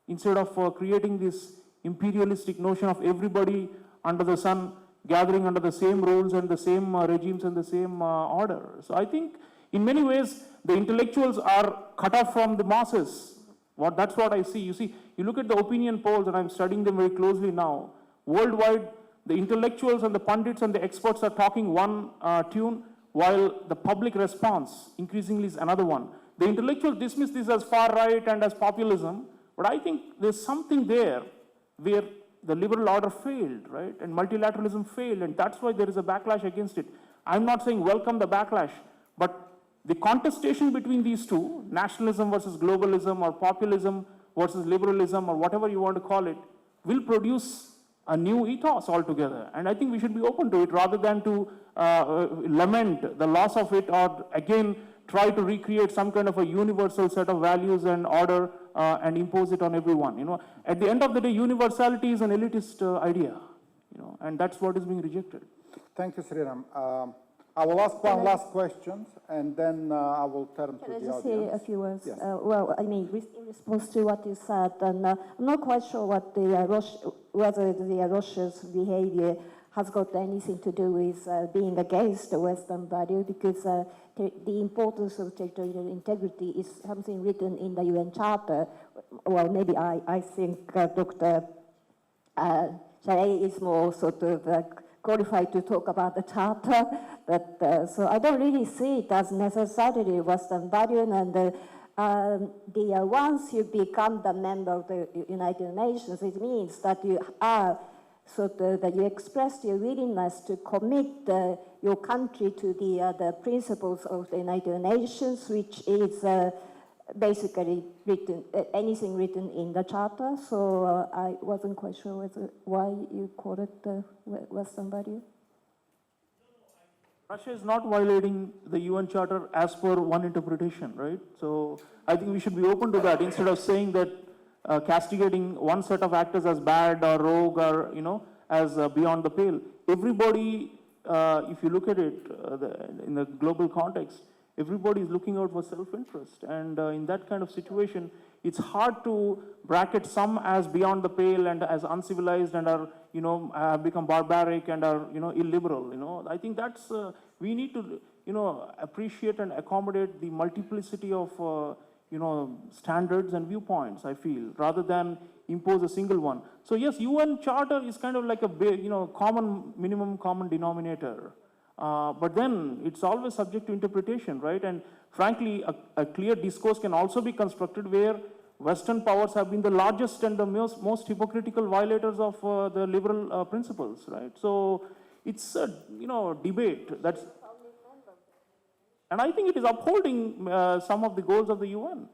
instead of creating this imperialistic notion of everybody under the sun gathering under the same rules and the same regimes and the same order. So I think in many ways the intellectuals are cut off from the masses. That's what I see. You see, you look at the opinion polls, and I'm studying them very closely now. Worldwide, the intellectuals and the pundits and the experts are talking one tune, while the public response increasingly is another one. The intellectuals dismiss this as far right and as populism, but I think there's something there where the liberal order failed, right? And multilateralism failed, and that's why there is a backlash against it. I'm not saying welcome the backlash, but the contestation between these two, nationalism versus globalism or populism versus liberalism or whatever you want to call it, will produce a new ethos altogether. And I think we should be open to it rather than to lament the loss of it or again try to recreate some kind of a universal set of values and order and impose it on everyone. You know, at the end of the day, universality is an elitist idea, you know, and that's what is being rejected. Thank you, Sriram. I will ask one last question, and then I will turn to Can I the just audience. say a few words? Yes. Well, I mean, in response to what you said, and I'm not quite sure what whether Russia's behavior has got anything to do with being against the Western value, because the importance of territorial integrity is something written in the UN Charter. Well, maybe I think Dr. Sharei is more sort of qualified to talk about the Charter, but so I don't really see it as necessarily Western value, and once you become the member of the United Nations, it means that you are that you expressed your willingness to commit your country to the principles of the United Nations, which is basically anything written in the Charter. So I wasn't quite sure why you call it the Western value. Russia is not violating the UN Charter as per one interpretation, right? So I think we should be open to that instead of saying that castigating one set of actors as bad or rogue or, you know, as beyond the pale. Everybody, if you look at it in the global context, everybody is looking out for self-interest. And in that kind of situation, it's hard to bracket some as beyond the pale and as uncivilized and are, you know, have become barbaric and are, you know, illiberal, you know. I think that's, we need to, you know, appreciate and accommodate the multiplicity of, you know, standards and viewpoints, I feel, rather than impose a single one. So yes, UN Charter is kind of like a, you know, minimum common denominator. But then it's always subject to interpretation, right? And frankly, a clear discourse can also be constructed where Western powers have been the largest and the most hypocritical violators of the liberal principles, right? So it's a, you know, debate that's, and I think it is upholding some of the goals of the UN,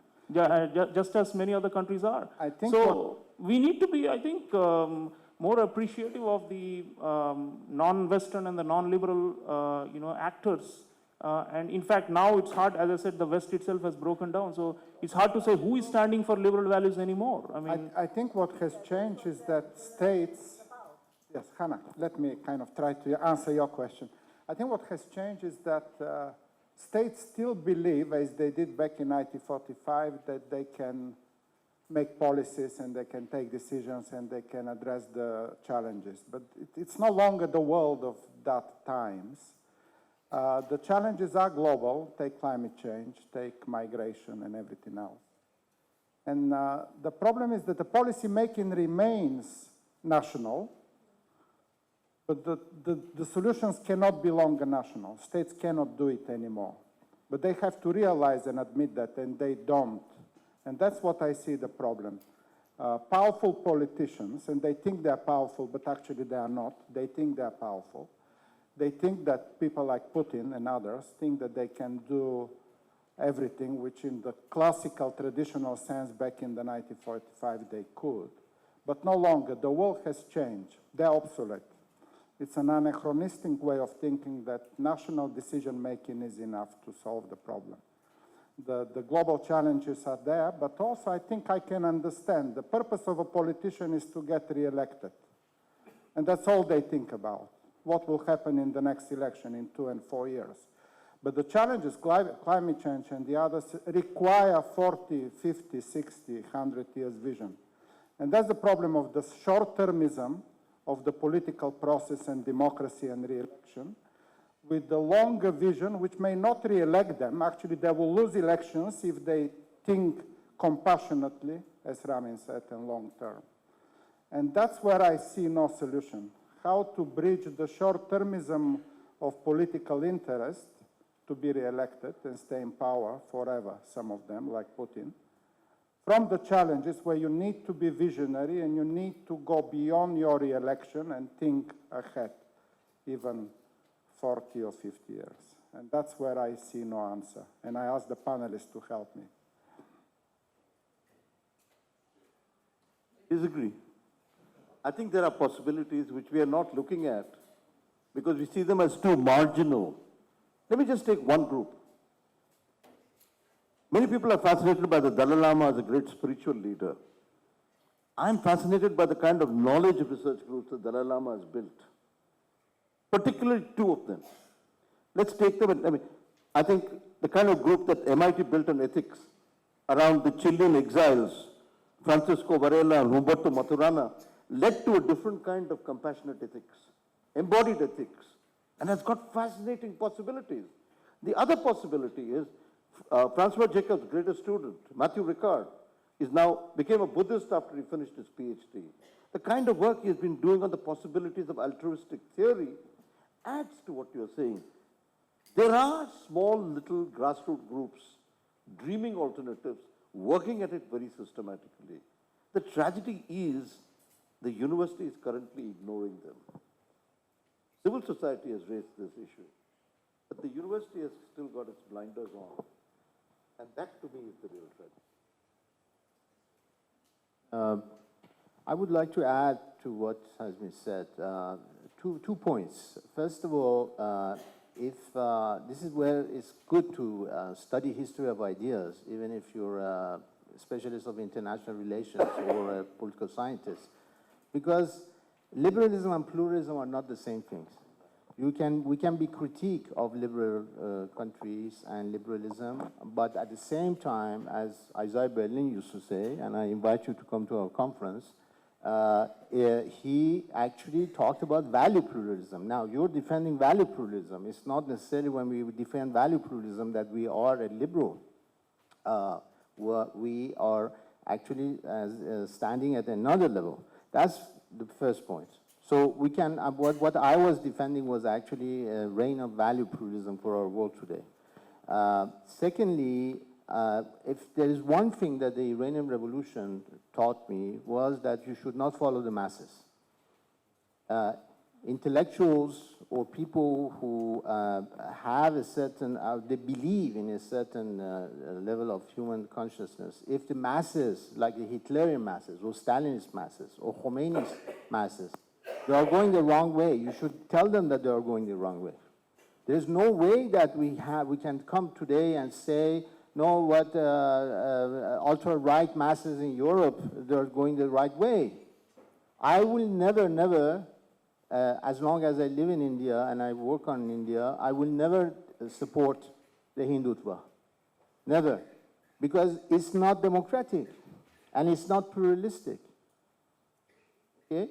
just as many other countries are. I think so we need to be, I think, more appreciative of the non-Western and the non-liberal, you know, actors. And in fact, now it's hard, as I said, the West itself has broken down. So it's hard to say who is standing for liberal values anymore. I mean, I think what has changed is that states, yes, Hannah, let me kind of try to answer your question. I think what has changed is that states still believe, as they did back in 1945, that they can make policies and they can take decisions and they can address the challenges. But it's no longer the world of that times. The challenges are global. Take climate change, take migration and everything else. And the problem is that the policy making remains national, but the solutions cannot be longer national. States cannot do it anymore. But they have to realize and admit that, and they don't. And that's what I see the problem. Powerful politicians, and they think they're powerful, but actually they are not. They think they're powerful. They think that people like Putin and others think that they can do everything, which in the classical, traditional sense back in the 1945 they could. But no longer. The world has changed. They're obsolete. It's an anachronistic way of thinking that national decision-making is enough to solve the problem. The global challenges are there, but also I think I can understand the purpose of a politician is to get re-elected. And that's all they think about. What will happen in the next election in 2 and 4 years. But the challenges, climate change and the others, require 40, 50, 60, 100 years vision. And that's the problem of the short-termism of the political process and democracy and re-election, with the longer vision, which may not re-elect them. Actually, they will lose elections if they think compassionately, as Ramin said, and long term. And that's where I see no solution. How to bridge the short-termism of political interest to be re-elected and stay in power forever, some of them, like Putin, from the challenges where you need to be visionary and you need to go beyond your re-election and think ahead, even 40 or 50 years. And that's where I see no answer. And I ask the panelists to help me. Disagree. I think there are possibilities which we are not looking at because we see them as too marginal. Let me just take one group. Many people are fascinated by the Dalai Lama as a great spiritual leader. I'm fascinated by the kind of knowledge research groups the Dalai Lama has built, particularly two of them. Let's take them. I think the kind of group that MIT built on ethics around the Chilean exiles, Francisco Varela and Humberto Maturana, led to a different kind of compassionate ethics, embodied ethics, and has got fascinating possibilities. The other possibility is Francois Jacobs' greatest student, Matthew Ricard, became a Buddhist after he finished his PhD. The kind of work he has been doing on the possibilities of altruistic theory adds to what you're saying. There are small little grassroots groups dreaming alternatives, working at it very systematically. The tragedy is the university is currently ignoring them. Civil society has raised this issue, but the university has still got its blinders on. And that to me is the real tragedy. I would like to add to what has been said. Two points. First of all, if this is where it's good to study history of ideas, even if you're a specialist of international relations or a political scientist, because liberalism and pluralism are not the same things. We can be critique of liberal countries and liberalism, but at the same time, as Isaiah Berlin used to say, and I invite you to come to our conference, he actually talked about value pluralism. Now, you're defending value pluralism. It's not necessarily when we defend value pluralism that we are a liberal. We are actually standing at another level. That's the first point. So we can, what I was defending was actually a reign of value pluralism for our world today. Secondly, if there is one thing that the Iranian Revolution taught me was that you should not follow the masses. Intellectuals or people who have a certain, they believe in a certain level of human consciousness, if the masses, like the Hitlerian masses or Stalinist masses or Khomeini's masses, they are going the wrong way, you should tell them that they are going the wrong way. There's no way that we can come today and say, no, what ultra-right masses in Europe, they're going the right way. I will never, as long as I live in India and I work on India, I will never support the Hindutva. Never. Because it's not democratic and it's not pluralistic. Okay?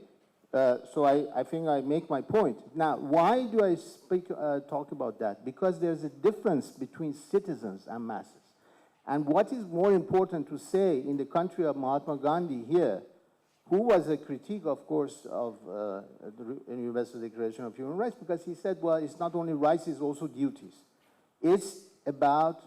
So I think I make my point. Now, why do I talk about that? Because there's a difference between citizens and masses. And what is more important to say in the country of Mahatma Gandhi here, who was a critique, of course, of the Universal Declaration of Human Rights, because he said, well, it's not only rights, it's also duties. It's about,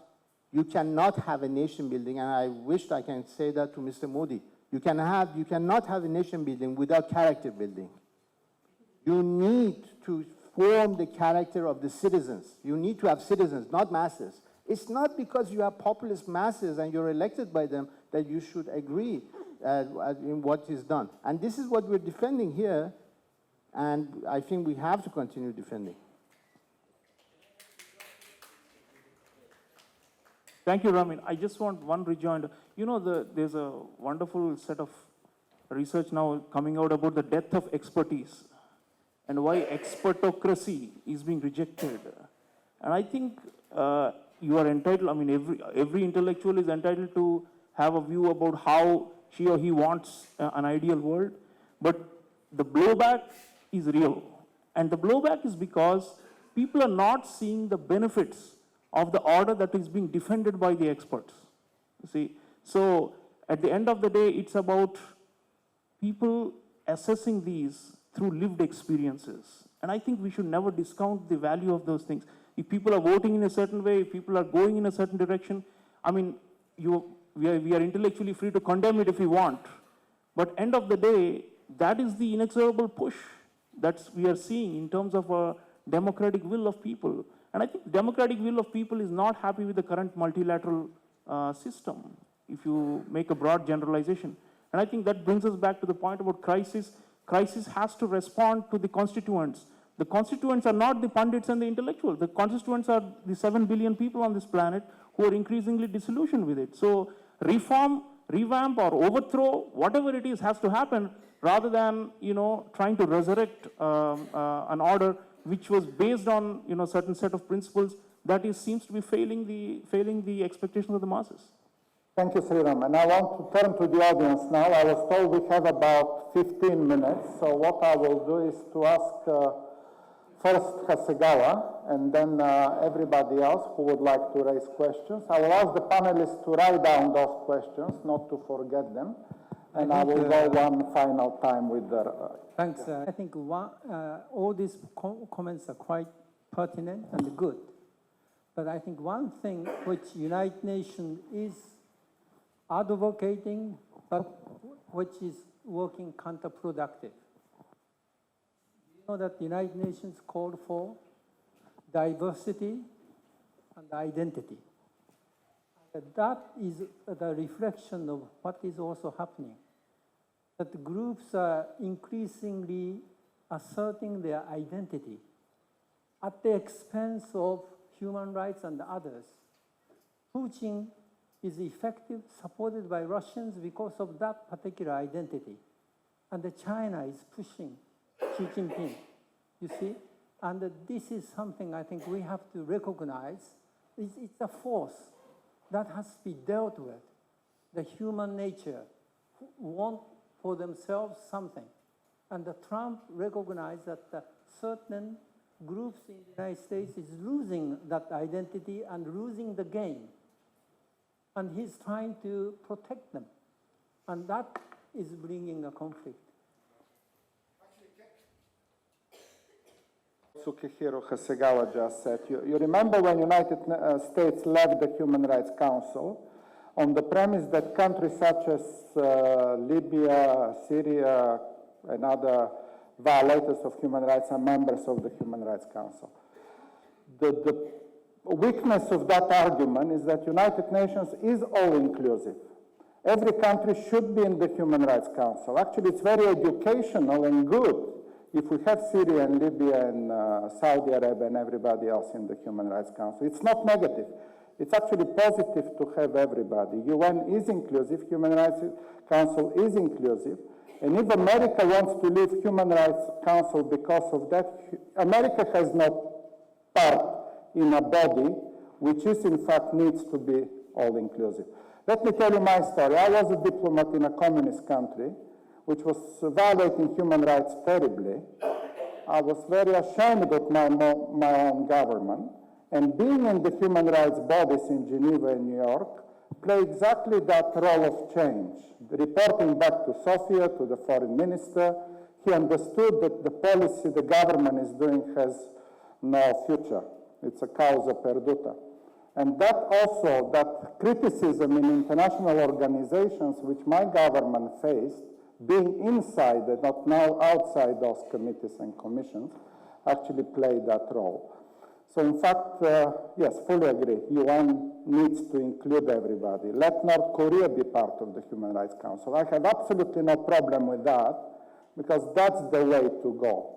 you cannot have a nation building, and I wished I can say that to Mr. Modi. You cannot have a nation building without character building. You need to form the character of the citizens. You need to have citizens, not masses. It's not because you have populist masses and you're elected by them that you should agree in what is done. And this is what we're defending here, and I think we have to continue defending. Thank you, Ramin. I just want one rejoinder. You know, there's a wonderful set of research now coming out about the death of expertise and why expertocracy is being rejected. And I think you are entitled, I mean, every intellectual is entitled to have a view about how she or he wants an ideal world, but the blowback is real. And the blowback is because people are not seeing the benefits of the order that is being defended by the experts. You see, so at the end of the day, it's about people assessing these through lived experiences. And I think we should never discount the value of those things. If people are voting in a certain way, if people are going in a certain direction, I mean, we are intellectually free to condemn it if we want. But end of the day, that is the inexorable push that we are seeing in terms of a democratic will of people. And I think democratic will of people is not happy with the current multilateral system, if you make a broad generalization. And I think that brings us back to the point about crisis. Crisis has to respond to the constituents. The constituents are not the pundits and the intellectuals. The constituents are the 7 billion people on this planet who are increasingly disillusioned with it. So reform, revamp, or overthrow, whatever it is, has to happen rather than, trying to resurrect an order which was based on, certain set of principles that seems to be failing the expectations of the masses. Thank you, Sriram. And I want to turn to the audience now. I was told we have about 15 minutes. So what I will do is to ask first Hasegawa, and then everybody else who would like to raise questions. I will ask the panelists to write down those questions, not to forget them. And I will go one final time with the... Thanks. I think all these comments are quite pertinent and good. But I think one thing which United Nations is advocating, but which is working counterproductive. You know that the United Nations called for diversity and identity. That is the reflection of what is also happening. That the groups are increasingly asserting their identity at the expense of human rights and others. Putin is effective, supported by Russians because of that particular identity. And China is pushing Xi Jinping, you see? And this is something I think we have to recognize. It's a force that has to be dealt with. The human nature want for themselves something. And Trump recognized that certain groups in the United States is losing that identity and losing the game. And he's trying to protect them. And that is bringing a conflict. Tsukihiro Hasegawa just said. You remember when United States left the Human Rights Council on the premise that countries such as Libya, Syria, and other violators of human rights are members of the Human Rights Council. The weakness of that argument is that United Nations is all-inclusive. Every country should be in the Human Rights Council. Actually, it's very educational and good if we have Syria and Libya and Saudi Arabia and everybody else in the Human Rights Council. It's not negative. It's actually positive to have everybody. UN is inclusive, Human Rights Council is inclusive, and if America wants to leave Human Rights Council because of that, America has no part in a body which is in fact needs to be all-inclusive. Let me tell you my story. I was a diplomat in a communist country which was violating human rights terribly. I was very ashamed of my own government, and being in the human rights bodies in Geneva and New York played exactly that role of change. Reporting back to Sofia, to the foreign minister, he understood that the policy the government is doing has no future. It's a causa perduta. And that also, that criticism in international organizations which my government faced, being inside and not now outside those committees and commissions, actually played that role. So in fact, yes, fully agree. UN needs to include everybody. Let North Korea be part of the Human Rights Council. I have absolutely no problem with that because that's the way to go.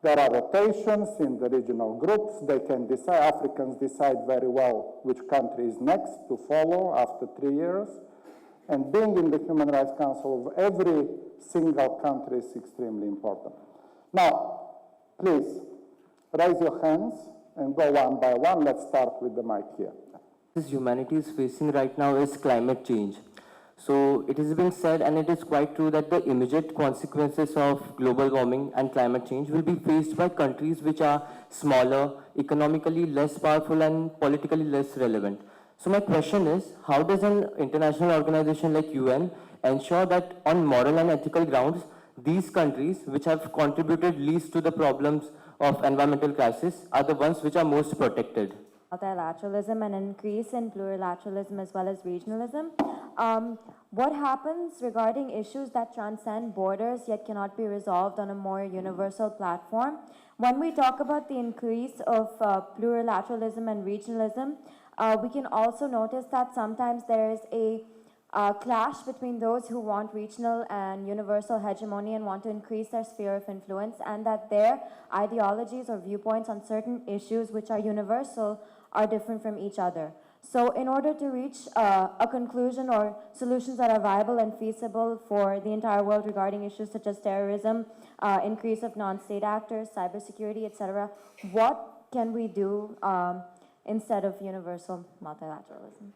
There are rotations in the regional groups. They can decide, Africans decide very well which country is next to follow after 3 years. And being in the Human Rights Council of every single country is extremely important. Now, please, raise your hands and go one by one. Let's start with the mic here. This humanity is facing right now is climate change. So it is being said, and it is quite true, that the immediate consequences of global warming and climate change will be faced by countries which are smaller, economically less powerful, and politically less relevant. So my question is, how does an international organization like UN ensure that on moral and ethical grounds, these countries which have contributed least to the problems of environmental crisis are the ones which are most protected? Multilateralism and increase in plurilateralism as well as regionalism. What happens regarding issues that transcend borders yet cannot be resolved on a more universal platform? When we talk about the increase of plurilateralism and regionalism, we can also notice that sometimes there is a clash between those who want regional and universal hegemony and want to increase their sphere of influence, and that their ideologies or viewpoints on certain issues which are universal are different from each other. So in order to reach a conclusion or solutions that are viable and feasible for the entire world regarding issues such as terrorism, increase of non-state actors, cybersecurity, etc., what can we do instead of universal multilateralism?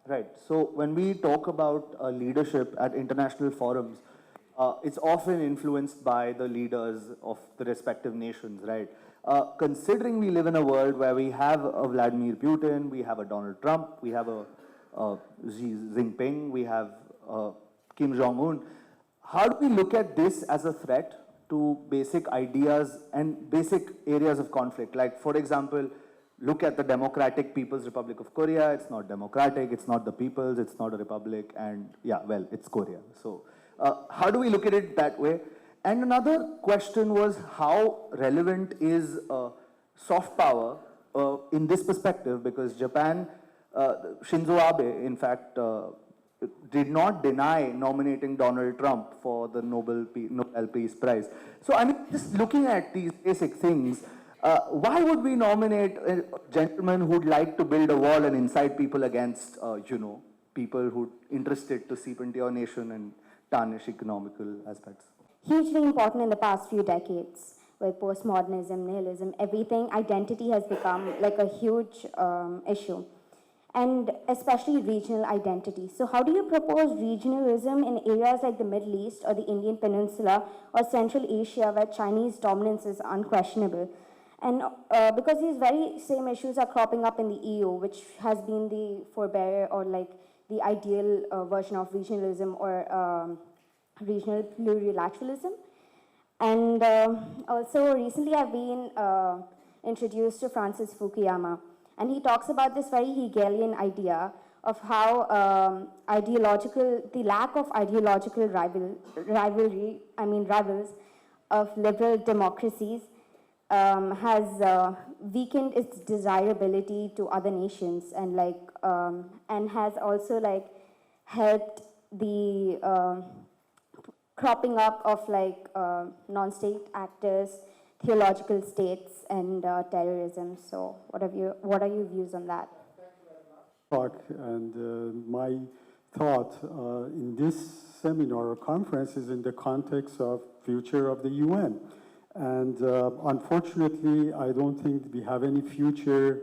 Right. So when we talk about leadership at international forums, it's often influenced by the leaders of the respective nations, right? Considering we live in a world where we have a Vladimir Putin, we have a Donald Trump, we have a Xi Jinping, we have Kim Jong-un, how do we look at this as a threat to basic ideas and basic areas of conflict? Like, for example, look at the Democratic People's Republic of Korea. It's not democratic, it's not the people's, it's not a republic, and yeah, well, it's Korea. So how do we look at it that way? And another question was, how relevant is soft power in this perspective? Because Japan, Shinzo Abe, in fact, did not deny nominating Donald Trump for the Nobel Peace Prize. So I mean, just looking at these basic things, why would we nominate a gentleman who'd like to build a wall and incite people against, people who are interested to seep into your nation and tarnish economical aspects? Hugely important in the past few decades with postmodernism, nihilism, everything, identity has become like a huge issue, and especially regional identity. So how do you propose regionalism in areas like the Middle East or the Indian Peninsula or Central Asia where Chinese dominance is unquestionable? And because these very same issues are cropping up in the EU, which has been the forebearer or like the ideal version of regionalism or regional plurilateralism. And also recently I've been introduced to Francis Fukuyama, and he talks about this very Hegelian idea of how the lack of ideological rivals of liberal democracies has weakened its desirability to other nations, and and has also helped the cropping up of non-state actors, theological states, and terrorism. So what are your views on that? Talk, and my thought in this seminar or conference is in the context of future of the UN. And unfortunately, I don't think we have any future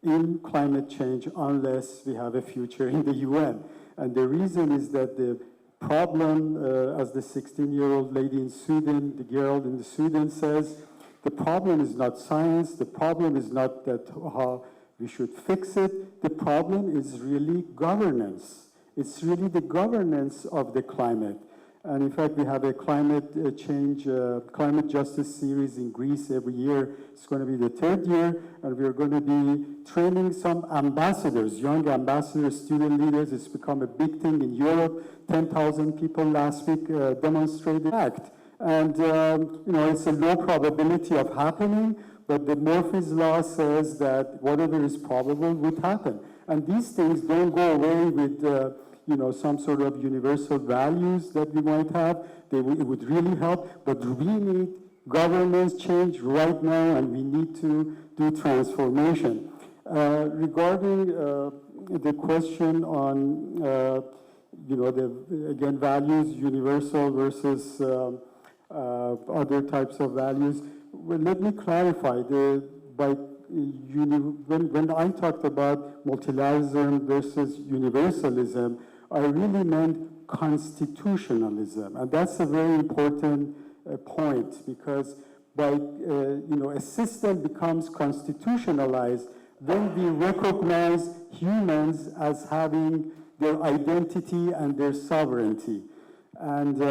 in climate change unless we have a future in the UN. And the reason is that the problem, as the 16-year-old lady in Sweden, the girl in Sweden says, the problem is not science, the problem is not that how we should fix it, the problem is really governance. It's really the governance of the climate. And in fact, we have a climate justice series in Greece every year. It's going to be the 3rd year, and we're going to be training some ambassadors, young ambassadors, student leaders. It's become a big thing in Europe. 10,000 people last week demonstrated ACT. And, it's a low probability of happening, but the Murphy's Law says that whatever is probable would happen. And these things don't go away with some sort of universal values that we might have. It would really help, but we need governance change right now, and we need to do transformation. Regarding the question on, again, values, universal versus other types of values, well, let me clarify. When I talked about multilateralism versus universalism, I really meant constitutionalism, and that's a very important point, because by a system becomes constitutionalized, then we recognize humans as having their identity and their sovereignty, and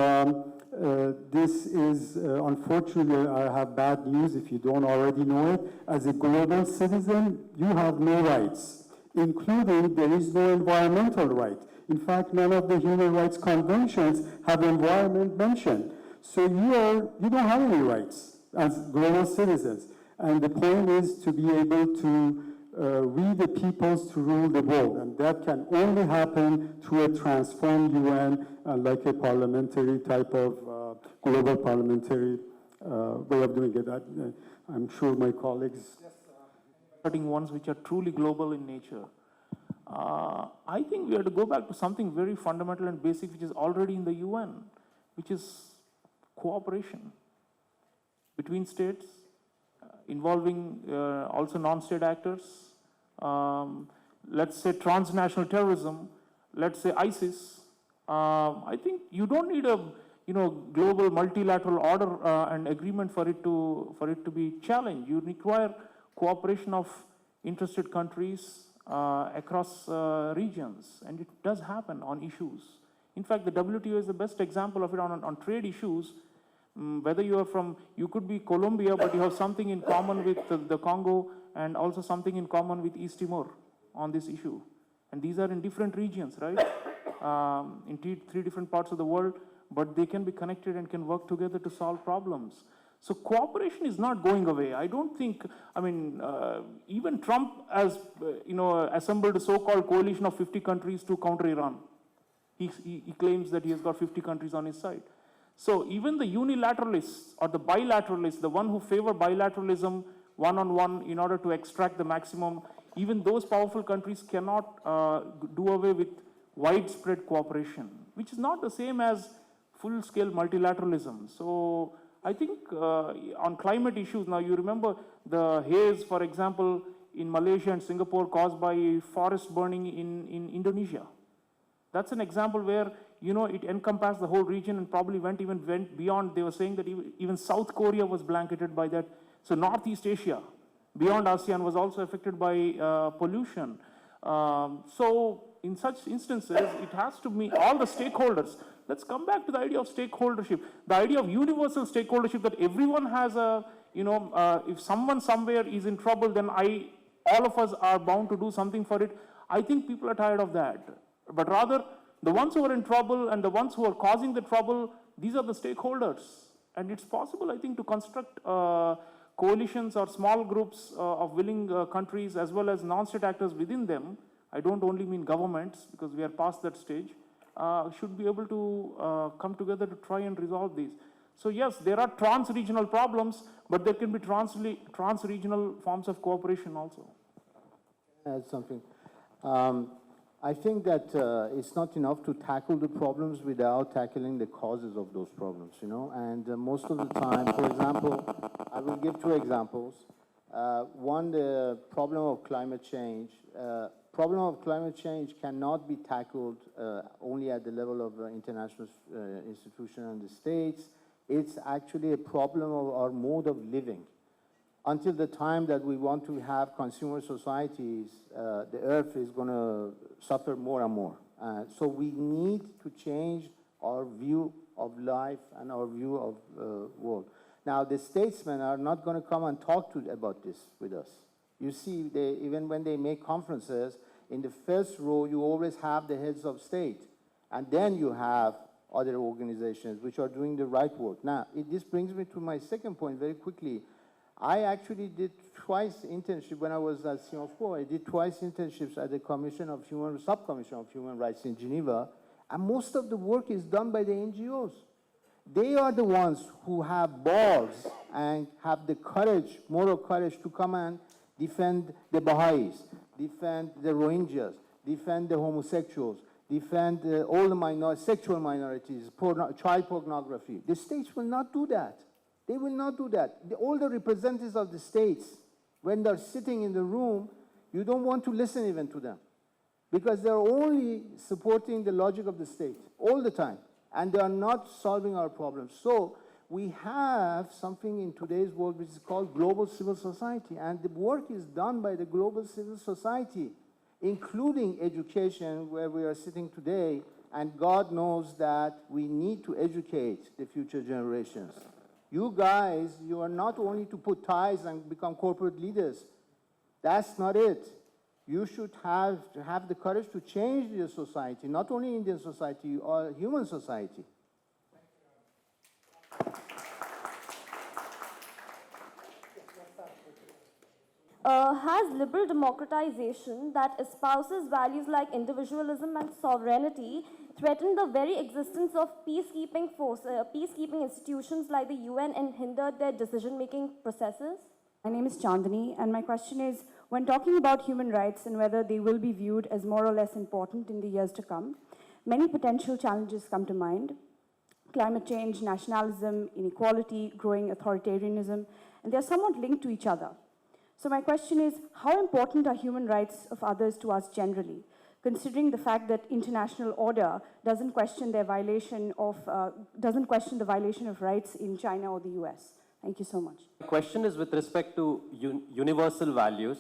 this is unfortunately, I have bad news if you don't already know it. As a global citizen, you have no rights, including there is no environmental right. In fact, none of the human rights conventions have environment mentioned. So you don't have any rights as global citizens. And the point is to be able to we the peoples to rule the world, and that can only happen through a transformed UN, like a parliamentary type of global parliamentary way of doing it. I'm sure my colleagues. Ones which are truly global in nature. I think we have to go back to something very fundamental and basic, which is already in the UN, which is cooperation between states, involving also non-state actors. Let's say transnational terrorism, let's say ISIS. I think you don't need a global multilateral order and agreement for it to be challenged. You require cooperation of interested countries across regions, and it does happen on issues. In fact, the WTO is the best example of it on trade issues. Whether you could be Colombia, but you have something in common with the Congo and also something in common with East Timor on this issue. And these are in different regions, right? In three different parts of the world, but they can be connected and can work together to solve problems. So cooperation is not going away. I don't think, even Trump has, assembled a so-called coalition of 50 countries to counter Iran. He claims that he has got 50 countries on his side. So even the unilateralists or the bilateralists, the one who favor bilateralism one-on-one in order to extract the maximum, even those powerful countries cannot do away with widespread cooperation, which is not the same as full-scale multilateralism. So I think on climate issues, now you remember the haze, for example, in Malaysia and Singapore caused by forest burning in Indonesia. That's an example where, it encompassed the whole region and probably went beyond. They were saying that even South Korea was blanketed by that. So Northeast Asia, beyond ASEAN, was also affected by pollution. So in such instances, it has to meet all the stakeholders. Let's come back to the idea of stakeholdership, the idea of universal stakeholdership, that everyone has if someone somewhere is in trouble, then all of us are bound to do something for it. I think people are tired of that. But rather, the ones who are in trouble and the ones who are causing the trouble, these are the stakeholders. And it's possible, I think, to construct coalitions or small groups of willing countries as well as non-state actors within them. I don't only mean governments, because we are past that stage. Should be able to come together to try and resolve these. So yes, there are trans-regional problems, but there can be trans-regional forms of cooperation also. Add something. I think that it's not enough to tackle the problems without tackling the causes of those problems, and most of the time, for example, I will give two examples. One, the problem of climate change. Problem of climate change cannot be tackled only at the level of international institutions and the states. It's actually a problem of our mode of living. Until the time that we want to have consumer societies, the earth is going to suffer more and more. So we need to change our view of life and our view of world. Now, the statesmen are not going to come and talk about this with us. You see, even when they make conferences, in the first row, you always have the heads of state. And then you have other organizations which are doing the right work. Now, this brings me to my second point very quickly. I actually did twice internship when I was at Singapore. I did twice internships at the Subcommission of Human Rights in Geneva. And most of the work is done by the NGOs. They are the ones who have balls and have the courage, moral courage, to come and defend the Baha'is, defend the Rohingyas, defend the homosexuals, defend all the sexual minorities, child pornography. The states will not do that. They will not do that. All the representatives of the states, when they're sitting in the room, you don't want to listen even to them, because they're only supporting the logic of the state all the time, and they are not solving our problems. So we have something in today's world which is called global civil society, and the work is done by the global civil society, including education, where we are sitting today, and God knows that we need to educate the future generations. You guys, you are not only to put ties and become corporate leaders. That's not it. You should have the courage to change your society, not only Indian society, or human society. has liberal democratization that espouses values like individualism and sovereignty threatened the very existence of peacekeeping institutions like the UN and hindered their decision-making processes? My name is Chandani, and my question is, when talking about human rights and whether they will be viewed as more or less important in the years to come, many potential challenges come to mind. Climate change, nationalism, inequality, growing authoritarianism, and they're somewhat linked to each other. So my question is, how important are human rights of others to us generally, considering the fact that international order doesn't question the violation of rights in China or the US? Thank you so much. The question is with respect to universal values.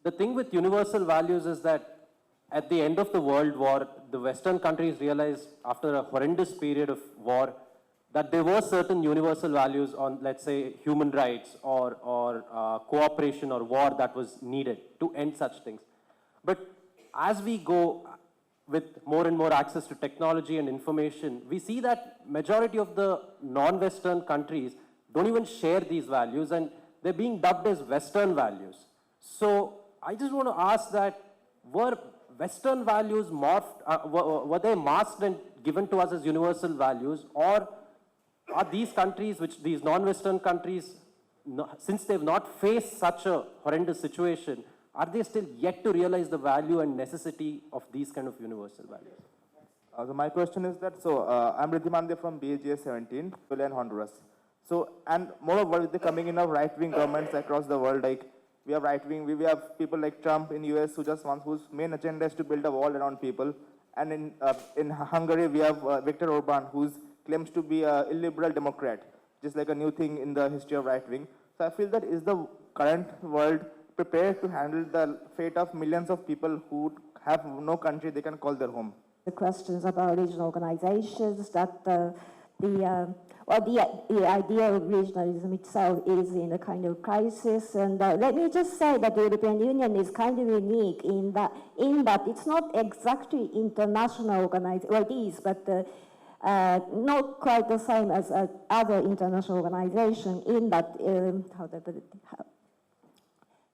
The thing with universal values is that at the end of the World War, the Western countries realized after a horrendous period of war that there were certain universal values on, let's say, human rights or cooperation or war that was needed to end such things. But as we go with more and more access to technology and information, we see that majority of the non-Western countries don't even share these values, and they're being dubbed as Western values. So I just want to ask that, were Western values morphed, were they masked and given to us as universal values, or are these countries, these non-Western countries, since they've not faced such a horrendous situation, are they still yet to realize the value and necessity of these kind of universal values? So my question is that, I'm Ridhimande from BAGS 17, Chile and Honduras. So, and moreover, with the coming in of right-wing governments across the world, like we have right-wing, we have people like Trump in US whose main agenda is to build a wall around people. And in Hungary, we have Viktor Orban, who claims to be a illiberal Democrat, just like a new thing in the history of right-wing. So I feel that is the current world prepared to handle the fate of millions of people who have no country they can call their home? The questions about regional organizations, that the idea of regionalism itself is in a kind of crisis. And let me just say that the European Union is kind of unique in that it's not exactly international organization, well it is, but not quite the same as other international organizations in that,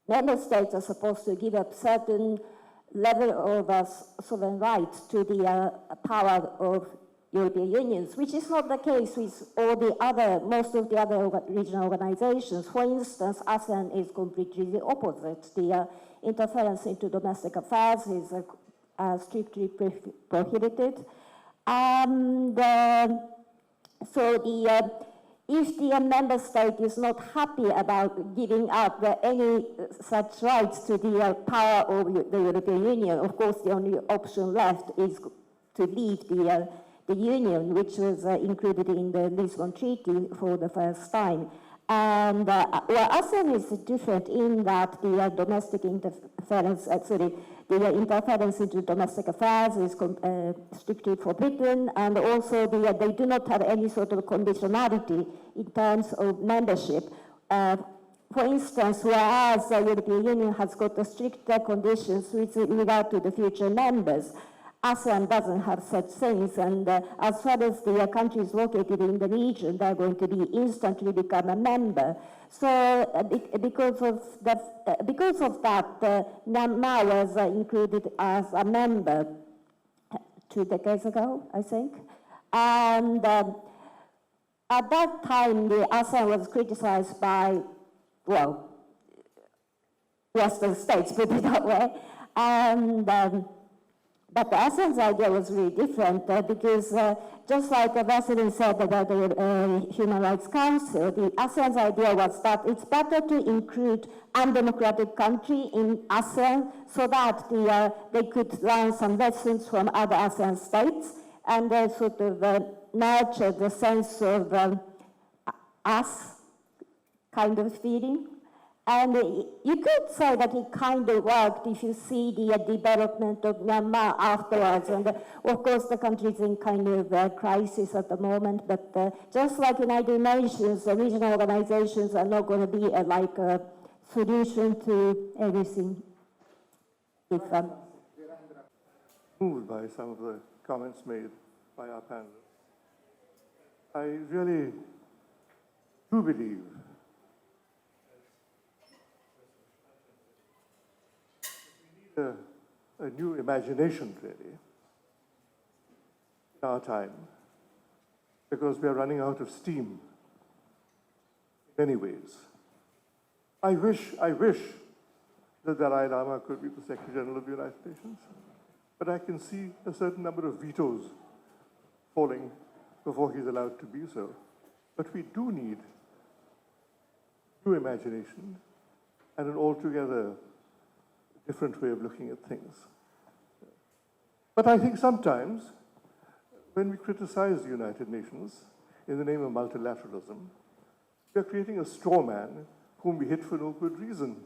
member states are supposed to give up certain level of sovereign rights to the power of European Unions, which is not the case with most of the other regional organizations. For instance, ASEAN is completely the opposite. The interference into domestic affairs is strictly prohibited. And if the member state is not happy about giving up any such rights to the power of the European Union, of course the only option left is to leave the Union, which was included in the Lisbon Treaty for the first time. And ASEAN is different in that the domestic interference, the interference into domestic affairs is strictly forbidden, and also they do not have any sort of conditionality in terms of membership. For instance, whereas the European Union has got stricter conditions with regard to the future members, ASEAN doesn't have such things, and as far as the countries located in the region, they're going to be instantly become a member. So because of that, Myanmar was included as a member 2 decades ago, I think. And at that time, the ASEAN was criticized by, well, Western states, put it that way. And but the ASEAN's idea was really different because just like Vaseline said about the Human Rights Council, the ASEAN's idea was that it's better to include undemocratic country in ASEAN so that they could learn some lessons from other ASEAN states and sort of nurture the sense of us kind of feeling. And you could say that it kind of worked if you see the development of Myanmar afterwards. And of course, the country is in kind of crisis at the moment. But just like United Nations, the regional organizations are not going to be like a solution to everything. Moved by some of the comments made by our panelists. I really do believe a new imagination, really, in our time, because we are running out of steam in many ways. I wish the Dalai Lama could be the Secretary General of the United Nations, but I can see a certain number of vetoes falling before he's allowed to be so. But we do need new imagination and an altogether different way of looking at things. But I think sometimes when we criticize the United Nations in the name of multilateralism, we are creating a straw man whom we hit for no good reason.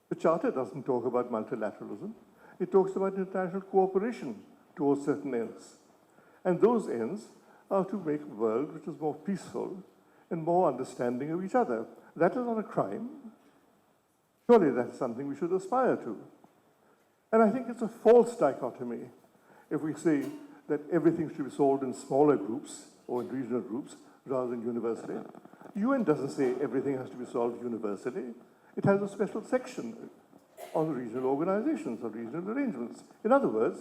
The Charter doesn't talk about multilateralism. It talks about international cooperation towards certain ends. And those ends are to make a world which is more peaceful and more understanding of each other. That is not a crime. Surely that's something we should aspire to. And I think it's a false dichotomy if we say that everything should be solved in smaller groups or in regional groups rather than universally. The UN doesn't say everything has to be solved universally. It has a special section on regional organizations or regional arrangements. In other words,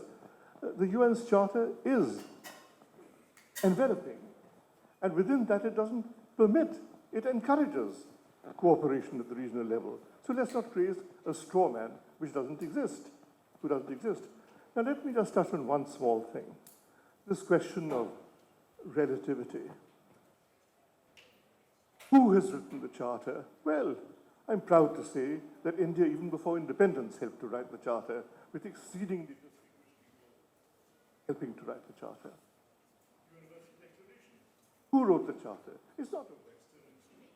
the UN's Charter is enveloping, and within that it doesn't permit, it encourages cooperation at the regional level. So let's not create a straw man which doesn't exist, who doesn't exist. Now let me just touch on one small thing, this question of relativity. Who has written the Charter? Well, I'm proud to say that India, even before independence, helped to write the Charter with exceedingly helping to write the Charter. Who wrote the Charter? It's not a Western instrument.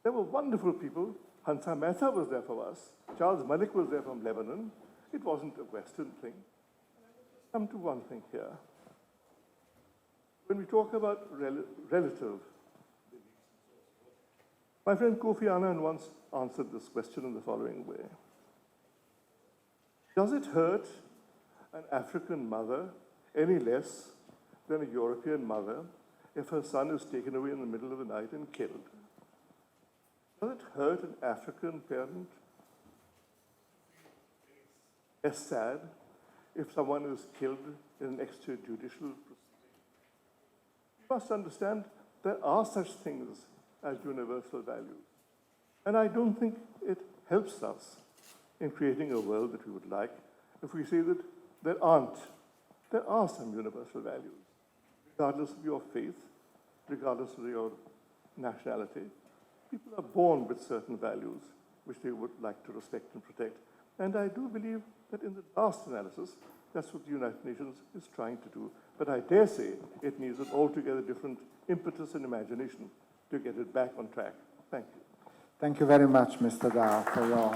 There were wonderful people. Hansa Mehta was there for us. Charles Malik was there from Lebanon. It wasn't a Western thing. Come to one thing here. When we talk about relative, my friend Kofi Annan once answered this question in the following way. Does it hurt an African mother any less than a European mother if her son is taken away in the middle of the night and killed? Does it hurt an African parent less sad if someone is killed in an extrajudicial proceeding? You must understand there are such things as universal values. And I don't think it helps us in creating a world that we would like if we say that there are some universal values, regardless of your faith, regardless of your nationality. People are born with certain values which they would like to respect and protect. And I do believe that in the last analysis, that's what the United Nations is trying to do. But I dare say it needs an altogether different impetus and imagination to get it back on track. Thank you. Thank you very much, Mr. Dao, for your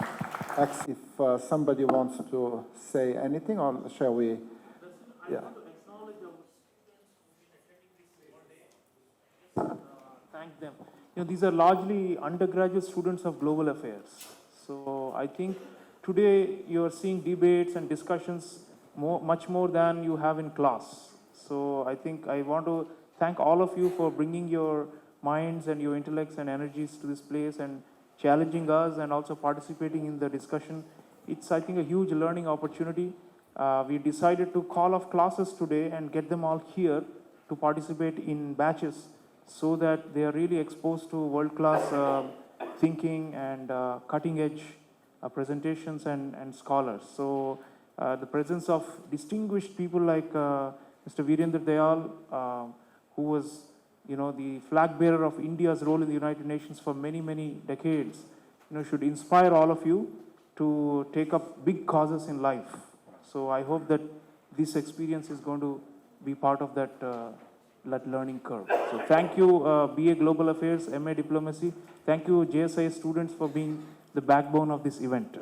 If somebody wants to say anything, or shall we? Yeah. Thank them. You know, these are largely undergraduate students of global affairs. So I think today you are seeing debates and discussions much more than you have in class. So I think I want to thank all of you for bringing your minds and your intellects and energies to this place and challenging us and also participating in the discussion. It's, I think, a huge learning opportunity. We decided to call off classes today and get them all here to participate in batches so that they are really exposed to world-class thinking and cutting-edge presentations and scholars. So the presence of distinguished people like Mr. Virendra Dayal, who was the flag bearer of India's role in the United Nations for many, many decades, should inspire all of you to take up big causes in life. So I hope that this experience is going to be part of that learning curve. So thank you, BA Global Affairs, MA Diplomacy. Thank you, JSI students, for being the backbone of this event.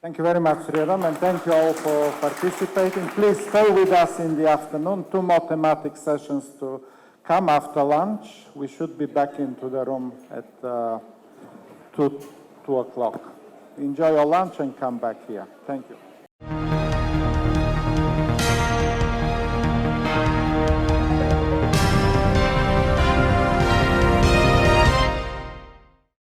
Thank you very much, Sriram, and thank you all for participating. Please stay with us in the afternoon. 2 more thematic sessions to come after lunch. We should be back into the room at 2 o'clock. Enjoy your lunch and come back here. Thank you.